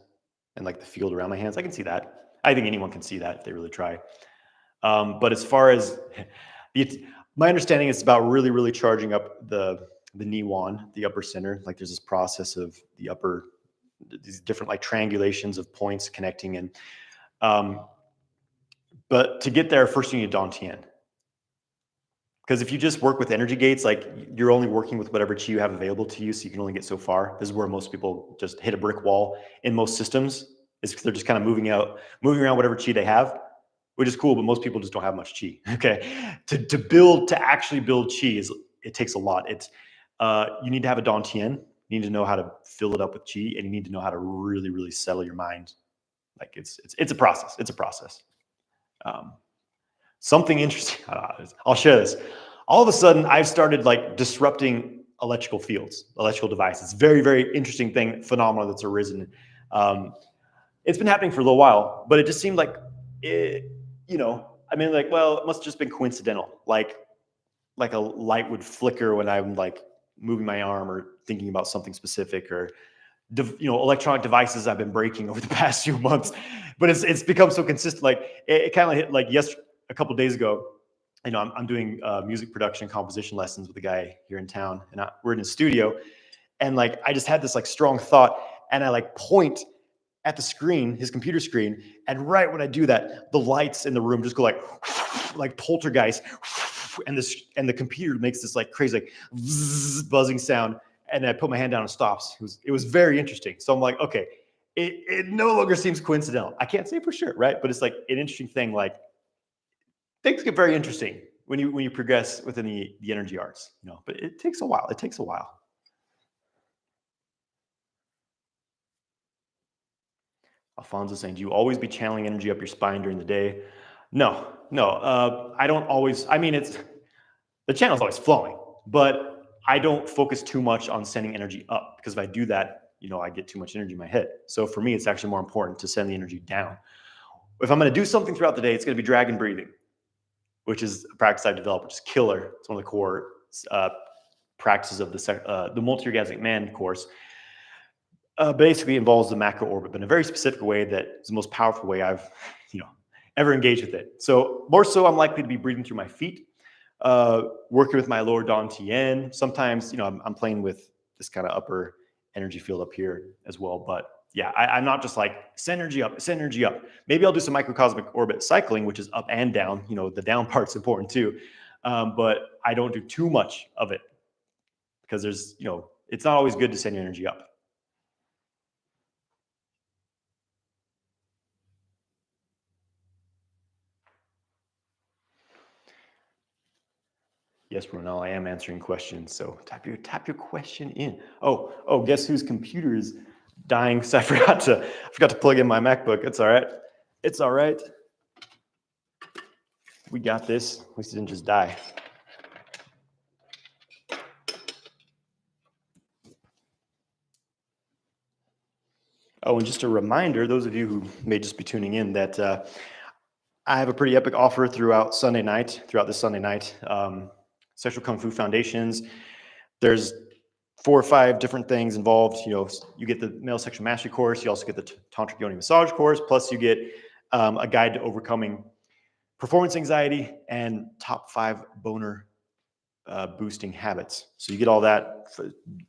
and like the field around my hands. I can see that. I think anyone can see that if they really try. But as far as my understanding, it's about really, really charging up the Niwan, the upper center. Like there's this process of the upper, these different like triangulations of points connecting. And but to get there, first you need Dantian. Because if you just work with energy gates, like you're only working with whatever chi you have available to you, so you can only get so far. This is where most people just hit a brick wall in most systems. Is because they're just kind of moving around whatever chi they have, which is cool, but most people just don't have much chi. Okay, to actually build chi it takes a lot. It's you need to have a Dantian. You need to know how to fill it up with chi, and you need to know how to really, really settle your mind. Like it's a process. It's a process. Something interesting. I'll share this. All of a sudden, I've started like disrupting electrical fields, electrical devices. Very, very interesting phenomenon that's arisen. It's been happening for a little while, but it just seemed like well, it must have just been coincidental. Like a light would flicker when I'm like moving my arm or thinking about something specific, or electronic devices I've been breaking over the past few months. But it's become so consistent. Like it kind of hit like a couple of days ago. I'm doing music production composition lessons with a guy here in town, and we're in a studio, and like I just had this like strong thought, and I like point at the screen, his computer screen, and right when I do that, the lights in the room just go like poltergeist, and the computer makes this like crazy like buzzing sound, and I put my hand down and stops. It was very interesting. So I'm like, okay, it no longer seems coincidental. I can't say for sure, right? But it's like an interesting thing. Like things get very interesting when you progress within the energy arts, But it takes a while. It takes a while. Alfonso saying, do you always be channeling energy up your spine during the day? No, no. I don't always. I mean, it's the channel's always flowing, but I don't focus too much on sending energy up because if I do that, I get too much energy in my head. So for me, it's actually more important to send the energy down. If I'm going to do something throughout the day, it's going to be dragon breathing, which is a practice I've developed, which is killer. It's one of the core practices of the multi-orgasmic man course. Basically involves the macro orbit, but in a very specific way that is the most powerful way I've, ever engaged with it. So more so, I'm likely to be breathing through my feet, working with my lower dantian. Sometimes, I'm playing with this kind of upper energy field up here as well. But yeah, I'm not just like send energy up, send energy up. Maybe I'll do some microcosmic orbit cycling, which is up and down. The down part's important too, but I don't do too much of it because there's, it's not always good to send your energy up. Yes, Ronald, I am answering questions. So type your question in. Oh, guess whose computer is dying? So I forgot to plug in my MacBook. It's all right. It's all right. We got this. At least it didn't just die. Oh, and just a reminder, those of you who may just be tuning in, that I have a pretty epic offer throughout this Sunday night. Sexual Kung Fu Foundations. There's 4 or 5 different things involved. You get the male sexual mastery course. You also get the tantric yoni massage course. Plus, you get a guide to overcoming performance anxiety and top 5 boner boosting habits. So you get all that.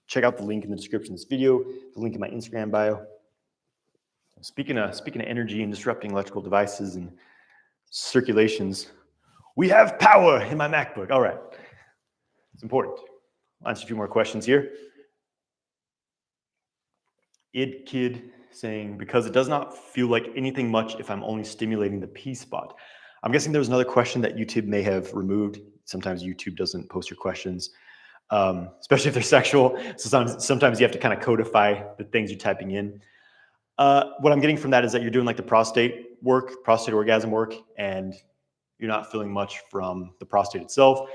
Check out the link in the description of this video. The link in my Instagram bio. Speaking of energy and disrupting electrical devices and circulations, we have power in my MacBook. All right, it's important. I'll answer a few more questions here. Id Kid saying, because it does not feel like anything much if I'm only stimulating the P spot. I'm guessing there was another question that YouTube may have removed. Sometimes YouTube doesn't post your questions, especially if they're sexual. So sometimes you have to kind of codify the things you're typing in. What I'm getting from that is that you're doing like the prostate orgasm work, and you're not feeling much from the prostate itself.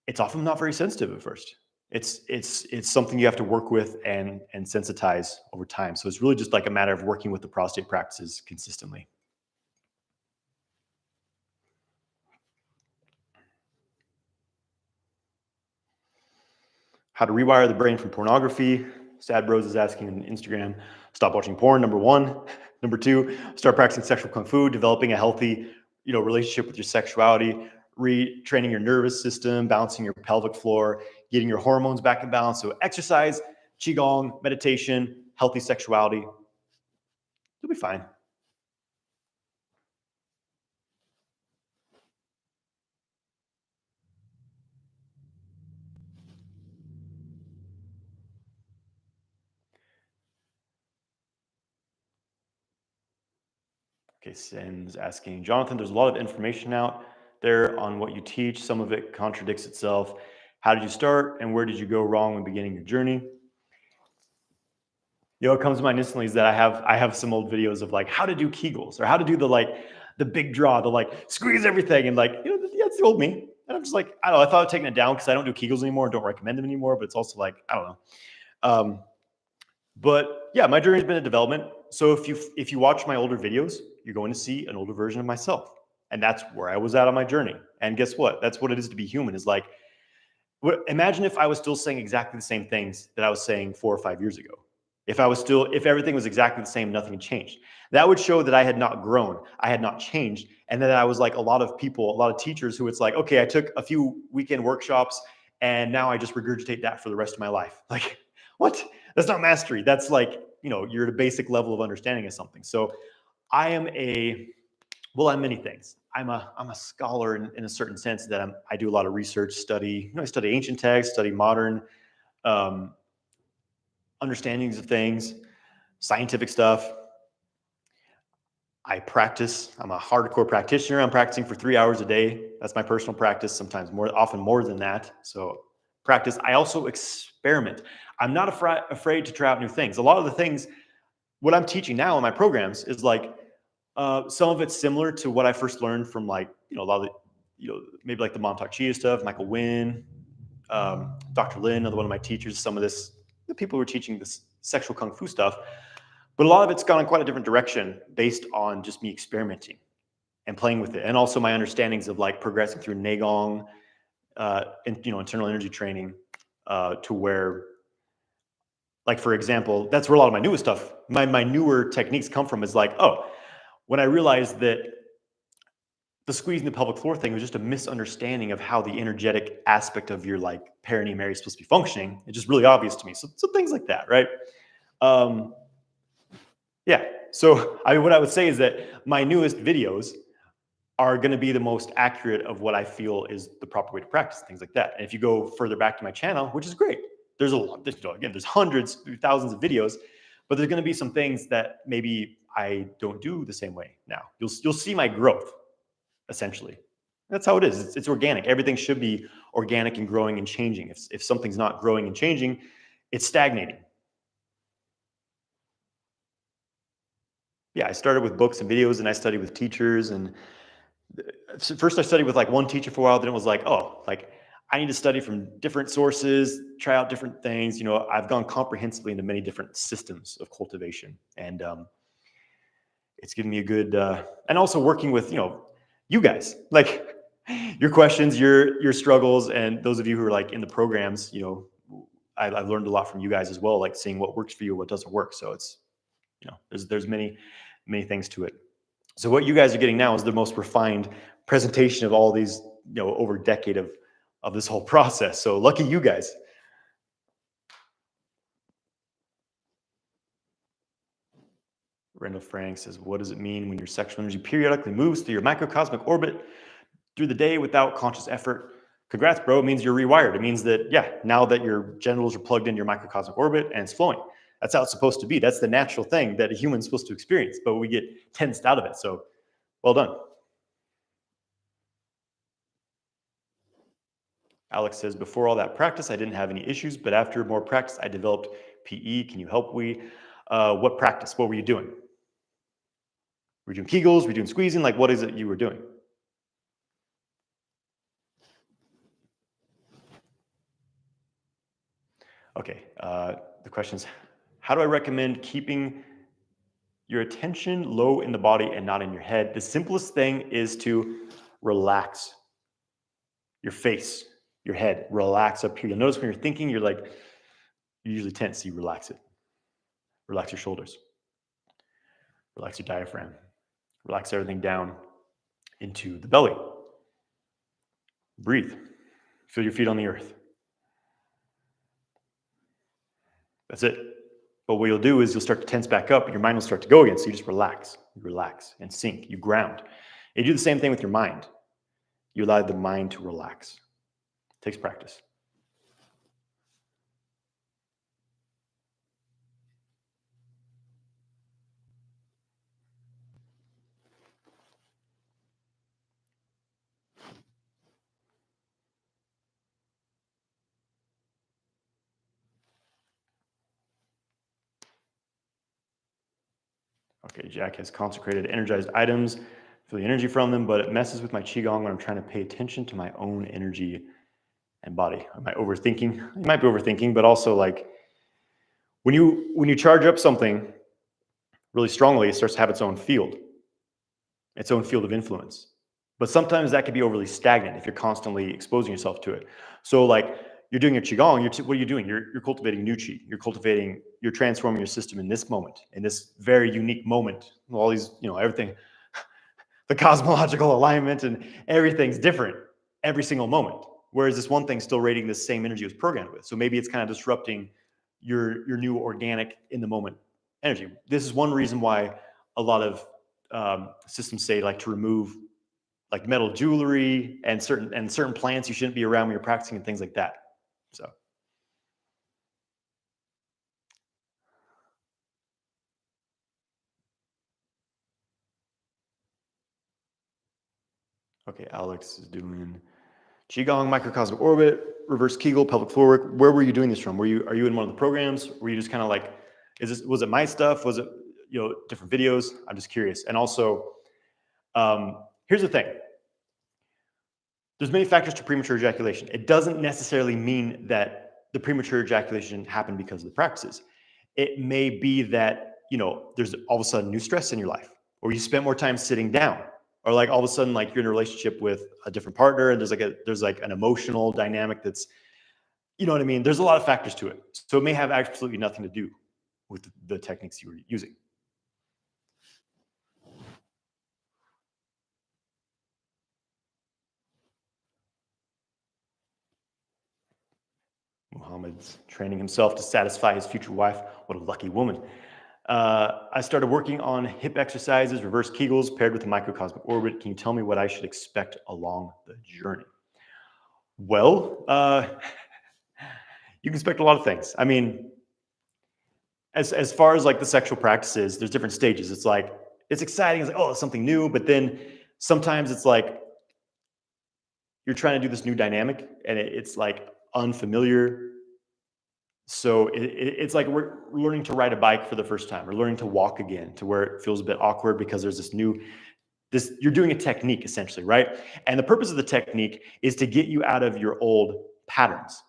It's often not very sensitive at first. It's something you have to work with and sensitize over time. So it's really just like a matter of working with the prostate practices consistently. How to rewire the brain from pornography. Sad Bros is asking on Instagram, stop watching porn, number 1. Number 2, start practicing sexual kung fu, developing a healthy, relationship with your sexuality, retraining your nervous system, balancing your pelvic floor, getting your hormones back in balance. So exercise, qigong, meditation, healthy sexuality. You'll be fine. Okay, Sen's asking, Jonathan, there's a lot of information out there on what you teach. Some of it contradicts itself. How did you start and where did you go wrong when beginning your journey? What comes to mind instantly is that I have some old videos of like how to do Kegels or how to do the big draw, the like squeeze everything, and like, that's the old me. And I'm just like, I don't know, I thought of taking it down because I don't do Kegels anymore and don't recommend them anymore, but it's also like, I don't know. But yeah, my journey has been a development. So if you watch my older videos, you're going to see an older version of myself. And that's where I was at on my journey. And guess what? That's what it is to be human, is like, imagine if I was still saying exactly the same things that I was saying 4 or 5 years ago. If everything was exactly the same, nothing had changed. That would show that I had not grown, I had not changed, and that I was like a lot of people, a lot of teachers who it's like, okay, I took a few weekend workshops and now I just regurgitate that for the rest of my life. Like, what? That's not mastery. That's like, you're at a basic level of understanding of something. So I am I'm many things. I'm a scholar in a certain sense that I do a lot of research, study. I study ancient texts, study modern um, understandings of things, scientific stuff. I practice. I'm a hardcore practitioner. I'm practicing for 3 hours a day. That's my personal practice. Sometimes more, often more than that. So practice. I also experiment. I'm not afraid to try out new things. A lot of the things, what I'm teaching now in my programs is like some of it's similar to what I first learned from like a lot of the maybe like the Montauk Chia stuff, Michael Wynn, Dr. Lin, another one of my teachers. Some of the people who are teaching this sexual kung fu stuff, but a lot of it's gone in quite a different direction based on just me experimenting and playing with it, and also my understandings of like progressing through Neigong and internal energy training to where, like for example, that's where a lot of my newest stuff, my newer techniques come from. Is like, when I realized that the squeezing the pelvic floor thing was just a misunderstanding of how the energetic aspect of your like perineum area is supposed to be functioning. It's just really obvious to me. So things like that, right? Um, yeah. So what I would say is that my newest videos are going to be the most accurate of what I feel is the proper way to practice, things like that. And if you go further back to my channel, which is great, there's a lot. Again, there's hundreds, thousands of videos, but there's going to be some things that maybe I don't do the same way now. You'll see my growth. Essentially, that's how it is. It's organic. Everything should be organic and growing and changing. If something's not growing and changing, it's stagnating. Yeah, I started with books and videos, and I studied with teachers. And first, I studied with like one teacher for a while. Then it was like, like I need to study from different sources, try out different things. I've gone comprehensively into many different systems of cultivation, and it's given me a good. And also working with you guys, like your questions, your struggles, and those of you who are like in the programs, I've learned a lot from you guys as well, like seeing what works for you, what doesn't work. So it's, there's many things to it. So what you guys are getting now is the most refined presentation of all these, over a decade of this whole process. So lucky you guys. Randall Frank says, what does it mean when your sexual energy periodically moves through your microcosmic orbit through the day without conscious effort? Congrats, bro. It means you're rewired. It means that, now that your genitals are plugged into your microcosmic orbit and it's flowing. That's how it's supposed to be. That's the natural thing that a human's supposed to experience, but we get tensed out of it. So well done. Alex says, before all that practice, I didn't have any issues, but after more practice, I developed PE. Can you help? What practice? What were you doing? Were you doing Kegels? Were you doing squeezing? Like, what is it you were doing? Okay. The question is, how do I recommend keeping your attention low in the body and not in your head? The simplest thing is to relax your face, your head, relax up here. You'll notice when you're thinking, you're usually tense, so you relax it. Relax your shoulders. Relax your diaphragm. Relax everything down into the belly. Breathe. Feel your feet on the earth. That's it. But what you'll do is you'll start to tense back up and your mind will start to go again. So you just relax, and sink, you ground. And you do the same thing with your mind. You allow the mind to relax. It takes practice. Okay, Jack has consecrated energized items, feel the energy from them, but it messes with my qigong when I'm trying to pay attention to my own energy and body. Am I overthinking? You might be overthinking, but also like when you charge up something really strongly, it starts to have its own field of influence. But sometimes that can be overly stagnant if you're constantly exposing yourself to it. So like you're doing your qigong. What are you doing? You're cultivating new qi. You're transforming your system in this moment, in this very unique moment. All these, everything, the cosmological alignment and everything's different every single moment. Whereas this one thing's still rating the same energy it was programmed with. So maybe it's kind of disrupting your new organic in the moment energy. This is one reason why a lot of systems say like to remove like metal jewelry and certain plants you shouldn't be around when you're practicing and things like that. So okay, Alex is doing Qigong, microcosmic orbit, reverse Kegel, pelvic floor work. Where were you doing this from? Are you in one of the programs? Were you just kind of like, was it my stuff? Was it, different videos? I'm just curious. And also, here's the thing. There's many factors to premature ejaculation. It doesn't necessarily mean that the premature ejaculation happened because of the practices. It may be that, there's all of a sudden new stress in your life, or you spent more time sitting down, or like all of a sudden, like you're in a relationship with a different partner and there's like an emotional dynamic that's, you know what I mean? There's a lot of factors to it. So it may have absolutely nothing to do with the techniques you were using. Muhammad's training himself to satisfy his future wife. What a lucky woman. I started working on hip exercises, reverse Kegels paired with a microcosmic orbit. Can you tell me what I should expect along the journey? Well, you can expect a lot of things. I mean, as far as like the sexual practices, there's different stages. It's like, it's exciting. It's like, oh, it's something new. But then sometimes it's like, you're trying to do this new dynamic and it's like unfamiliar. So it's like we're learning to ride a bike for the first time, or learning to walk again, to where it feels a bit awkward because there's you're doing a technique essentially, right? And the purpose of the technique is to get you out of your old patterns.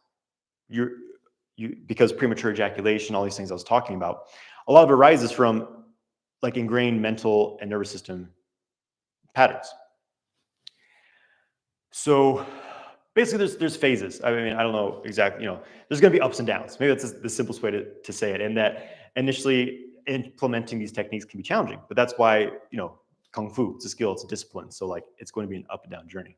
Because premature ejaculation, all these things I was talking about, a lot of it arises from like ingrained mental and nervous system patterns. So basically there's phases. I mean, I don't know exactly, there's going to be ups and downs. Maybe that's the simplest way to say it. And that initially implementing these techniques can be challenging, but that's why, Kung Fu, it's a skill, it's a discipline. So like, it's going to be an up and down journey.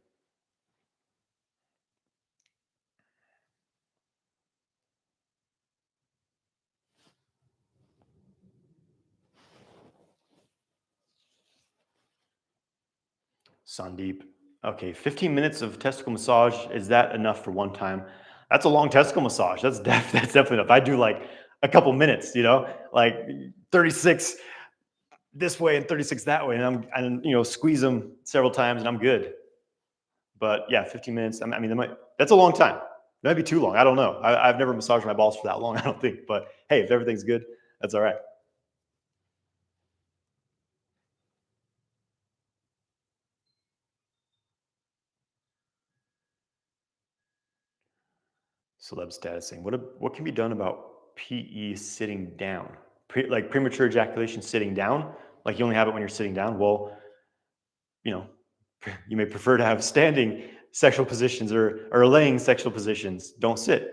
Sandeep. Okay, 15 minutes of testicle massage. Is that enough for one time? That's a long testicle massage. That's definitely enough. I do like a couple minutes, like 36 this way and 36 that way, and squeeze them several times, and I'm good. But yeah, 15 minutes. I mean, that's a long time. It might be too long. I don't know. I've never massaged my balls for that long, I don't think. But hey, if everything's good, that's all right. Celeb statusing. What can be done about PE sitting down? Like premature ejaculation sitting down? Like you only have it when you're sitting down? Well, you know, you may prefer to have standing sexual positions or laying sexual positions. Don't sit.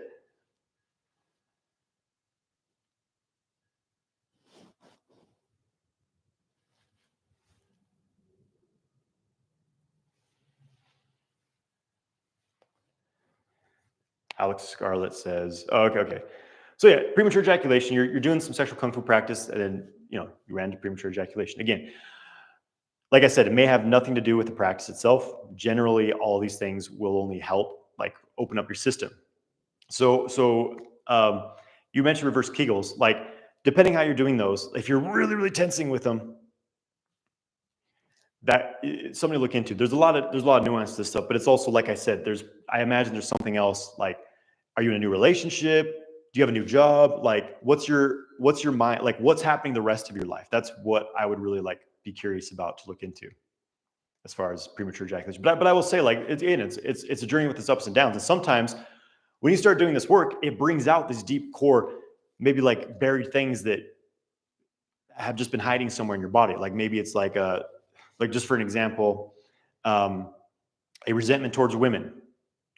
Alex Scarlett says, oh, okay. So yeah, premature ejaculation, you're doing some sexual kung fu practice and then, you ran into premature ejaculation. Again, like I said, it may have nothing to do with the practice itself. Generally, all these things will only help like open up your system. So you mentioned reverse Kegels. Like, depending how you're doing those, if you're really, really tensing with them, that something to look into. There's a lot of nuance to this stuff, but it's also, like I said, I imagine there's something else. Like, are you in a new relationship? Do you have a new job? Like, what's your mind? Like, what's happening the rest of your life? That's what I would really like be curious about to look into as far as premature ejaculation. But I will say, like, it's a journey with its ups and downs. And sometimes when you start doing this work, it brings out these deep core, maybe like buried things that have just been hiding somewhere in your body. Like maybe it's like just for an example, a resentment towards women,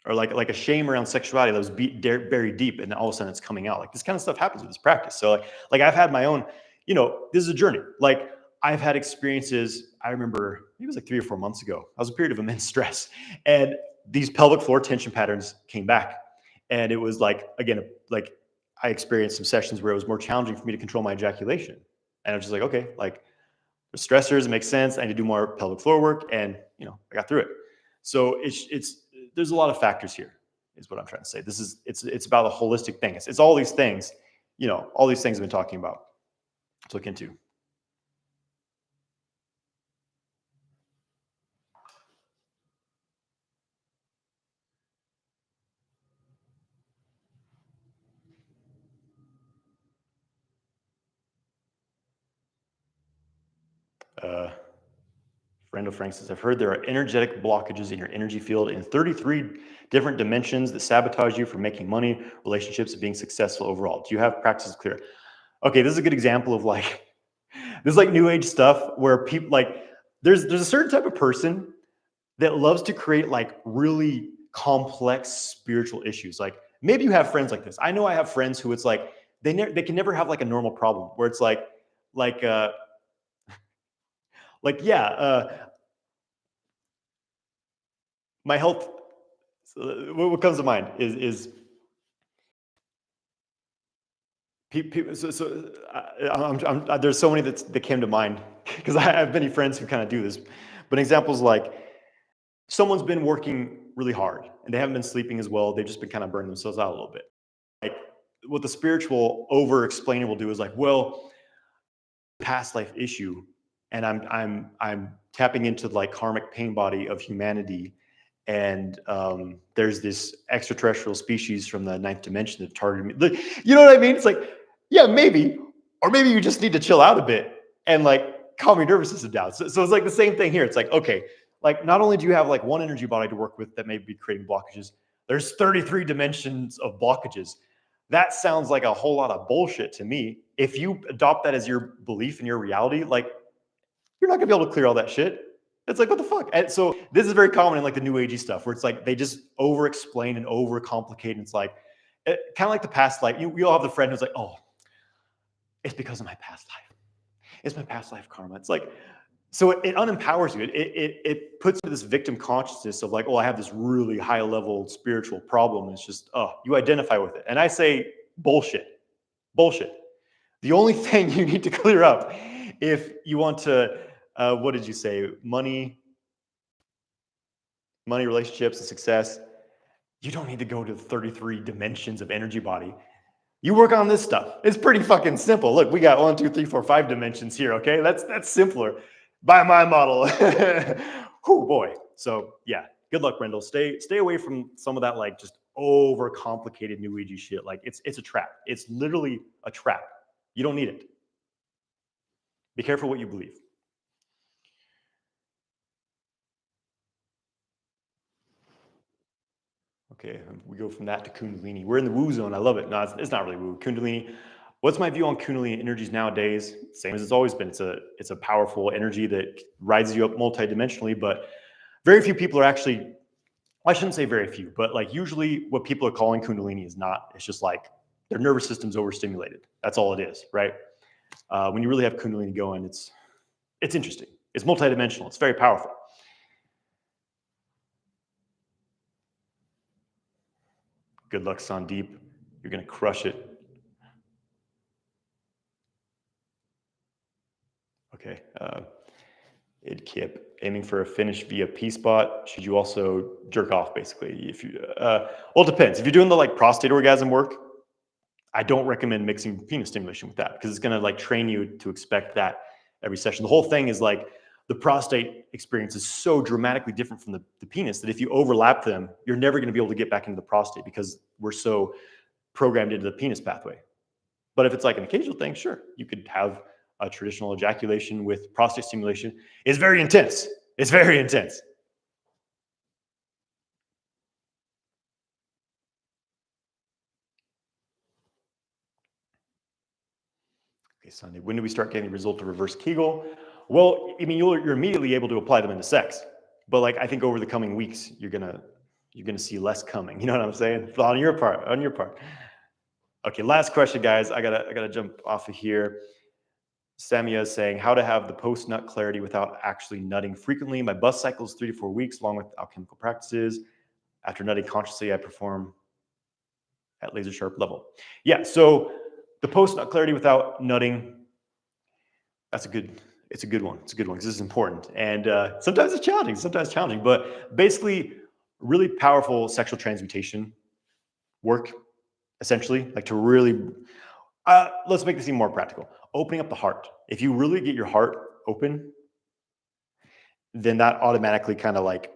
or like a shame around sexuality that was buried deep, and all of a sudden it's coming out. Like this kind of stuff happens with this practice. So like I've had my own, this is a journey. Like I've had experiences. I remember it was like 3 or 4 months ago. I was a period of immense stress, and these pelvic floor tension patterns came back, and it was like again like I experienced some sessions where it was more challenging for me to control my ejaculation, and I was just like, okay, like the stressors, it makes sense. I need to do more pelvic floor work, and I got through it. So it's there's a lot of factors here, is what I'm trying to say. It's about a holistic thing. It's all these things, all these things I've been talking about to look into. Uh, Friend of Frank says, I've heard there are energetic blockages in your energy field in 33 different dimensions that sabotage you from making money, relationships, and being successful overall. Do you have practices clear? Okay, this is a good example of like this is like new age stuff where people like there's a certain type of person that loves to create like really complex spiritual issues. Like maybe you have friends like this. I know I have friends who it's like they can never have like a normal problem where it's like uh like yeah, my health. So what comes to mind is people. There's so many that came to mind because I have many friends who kind of do this. But examples like someone's been working really hard and they haven't been sleeping as well. They've just been kind of burning themselves out a little bit. Like what the spiritual over explainer will do is like, well, past life issue, and I'm tapping into like karmic pain body of humanity, and there's this extraterrestrial species from the ninth dimension that targeted me. You know what I mean? It's like, yeah, maybe, or maybe you just need to chill out a bit and like calm your nervous system down. So it's like the same thing here. It's like, okay, like not only do you have like one energy body to work with that may be creating blockages, there's 33 dimensions of blockages. That sounds like a whole lot of bullshit to me. If you adopt that as your belief and your reality, like you're not gonna be able to clear all that shit. It's like, what the fuck? And so this is very common in like the new agey stuff where it's like they just over explain and over complicate. And it's like kind of like the past life. We all have the friend who's like, oh, it's because of my past life. It's my past life karma. It's like, so it unempowers you. It puts you into this victim consciousness of like, oh, I have this really high level spiritual problem. And it's just, oh, you identify with it. And I say, bullshit, bullshit. The only thing you need to clear up if you want to, what did you say? Money, relationships, and success. You don't need to go to the 33 dimensions of energy body. You work on this stuff. It's pretty fucking simple. Look, we got 1, 2, 3, 4, 5 dimensions here. Okay, that's simpler by my model. Oh boy. So yeah, good luck, Brendel. Stay away from some of that like just over complicated new agey shit. Like it's a trap. It's literally a trap. You don't need it. Be careful what you believe. Okay, we go from that to Kundalini. We're in the woo zone. I love it. No, it's not really woo. Kundalini. What's my view on Kundalini energies nowadays? Same as it's always been. It's a powerful energy that rises you up multidimensionally, but very few people are actually, well, I shouldn't say very few, but like usually what people are calling Kundalini is not. It's just like their nervous system's overstimulated. That's all it is, right? When you really have Kundalini going, it's interesting. It's multidimensional. It's very powerful. Good luck, Sandeep. You're gonna crush it. Okay. Id Kip, aiming for a finish via P spot. Should you also jerk off basically? If you, well, it depends. If you're doing the like prostate orgasm work, I don't recommend mixing penis stimulation with that because it's going to like train you to expect that every session. The whole thing is like the prostate experience is so dramatically different from the penis that if you overlap them, you're never going to be able to get back into the prostate because we're so programmed into the penis pathway. But if it's like an occasional thing, sure, you could have a traditional ejaculation with prostate stimulation. It's very intense. It's very intense. Okay, Sunday. When do we start getting the result of reverse Kegel? Well, I mean, you're immediately able to apply them into sex, but like I think over the coming weeks, you're gonna you're going to see less coming. You know what I'm saying? On your part, Okay, last question, guys. I gotta jump off of here. Samia is saying how to have the post-nut clarity without actually nutting frequently. My bust cycle is 3 to 4 weeks, along with alchemical practices. After nutting consciously, I perform at laser sharp level. Yeah, so the post-nut clarity without nutting, it's a good one. It's a good one because this is important. And sometimes it's challenging, but basically really powerful sexual transmutation work, essentially, like to really, let's make this even more practical. Opening up the heart. If you really get your heart open, then that automatically kind of like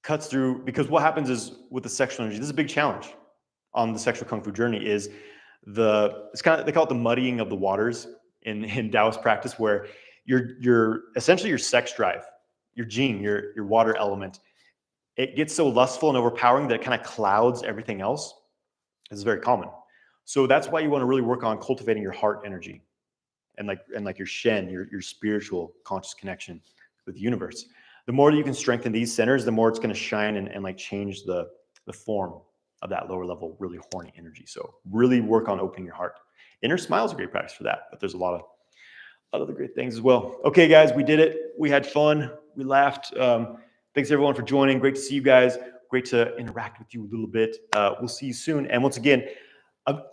cuts through, because what happens is with the sexual energy, this is a big challenge on the sexual kung fu journey, is it's kind of, they call it the muddying of the waters in Taoist practice, where you're essentially your sex drive, your gene, your water element, it gets so lustful and overpowering that it kind of clouds everything else. This is very common. So that's why you want to really work on cultivating your heart energy and like your Shen, your spiritual conscious connection with the universe. The more that you can strengthen these centers, the more it's going to shine and like change the form of that lower level, really horny energy. So really work on opening your heart. Inner smile is a great practice for that, but there's a lot of other great things as well. Okay, guys, we did it. We had fun. We laughed. Thanks everyone for joining. Great to see you guys. Great to interact with you a little bit. We'll see you soon. And once again,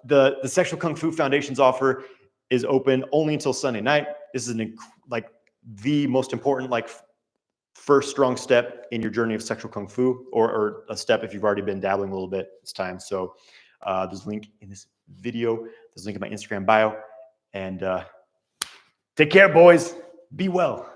the Sexual Kung Fu Foundation's offer is open only until Sunday night. This is like the most important, like first strong step in your journey of sexual Kung Fu, or a step if you've already been dabbling a little bit. It's time. So there's a link in this video. There's a link in my Instagram bio. And take care, boys. Be well.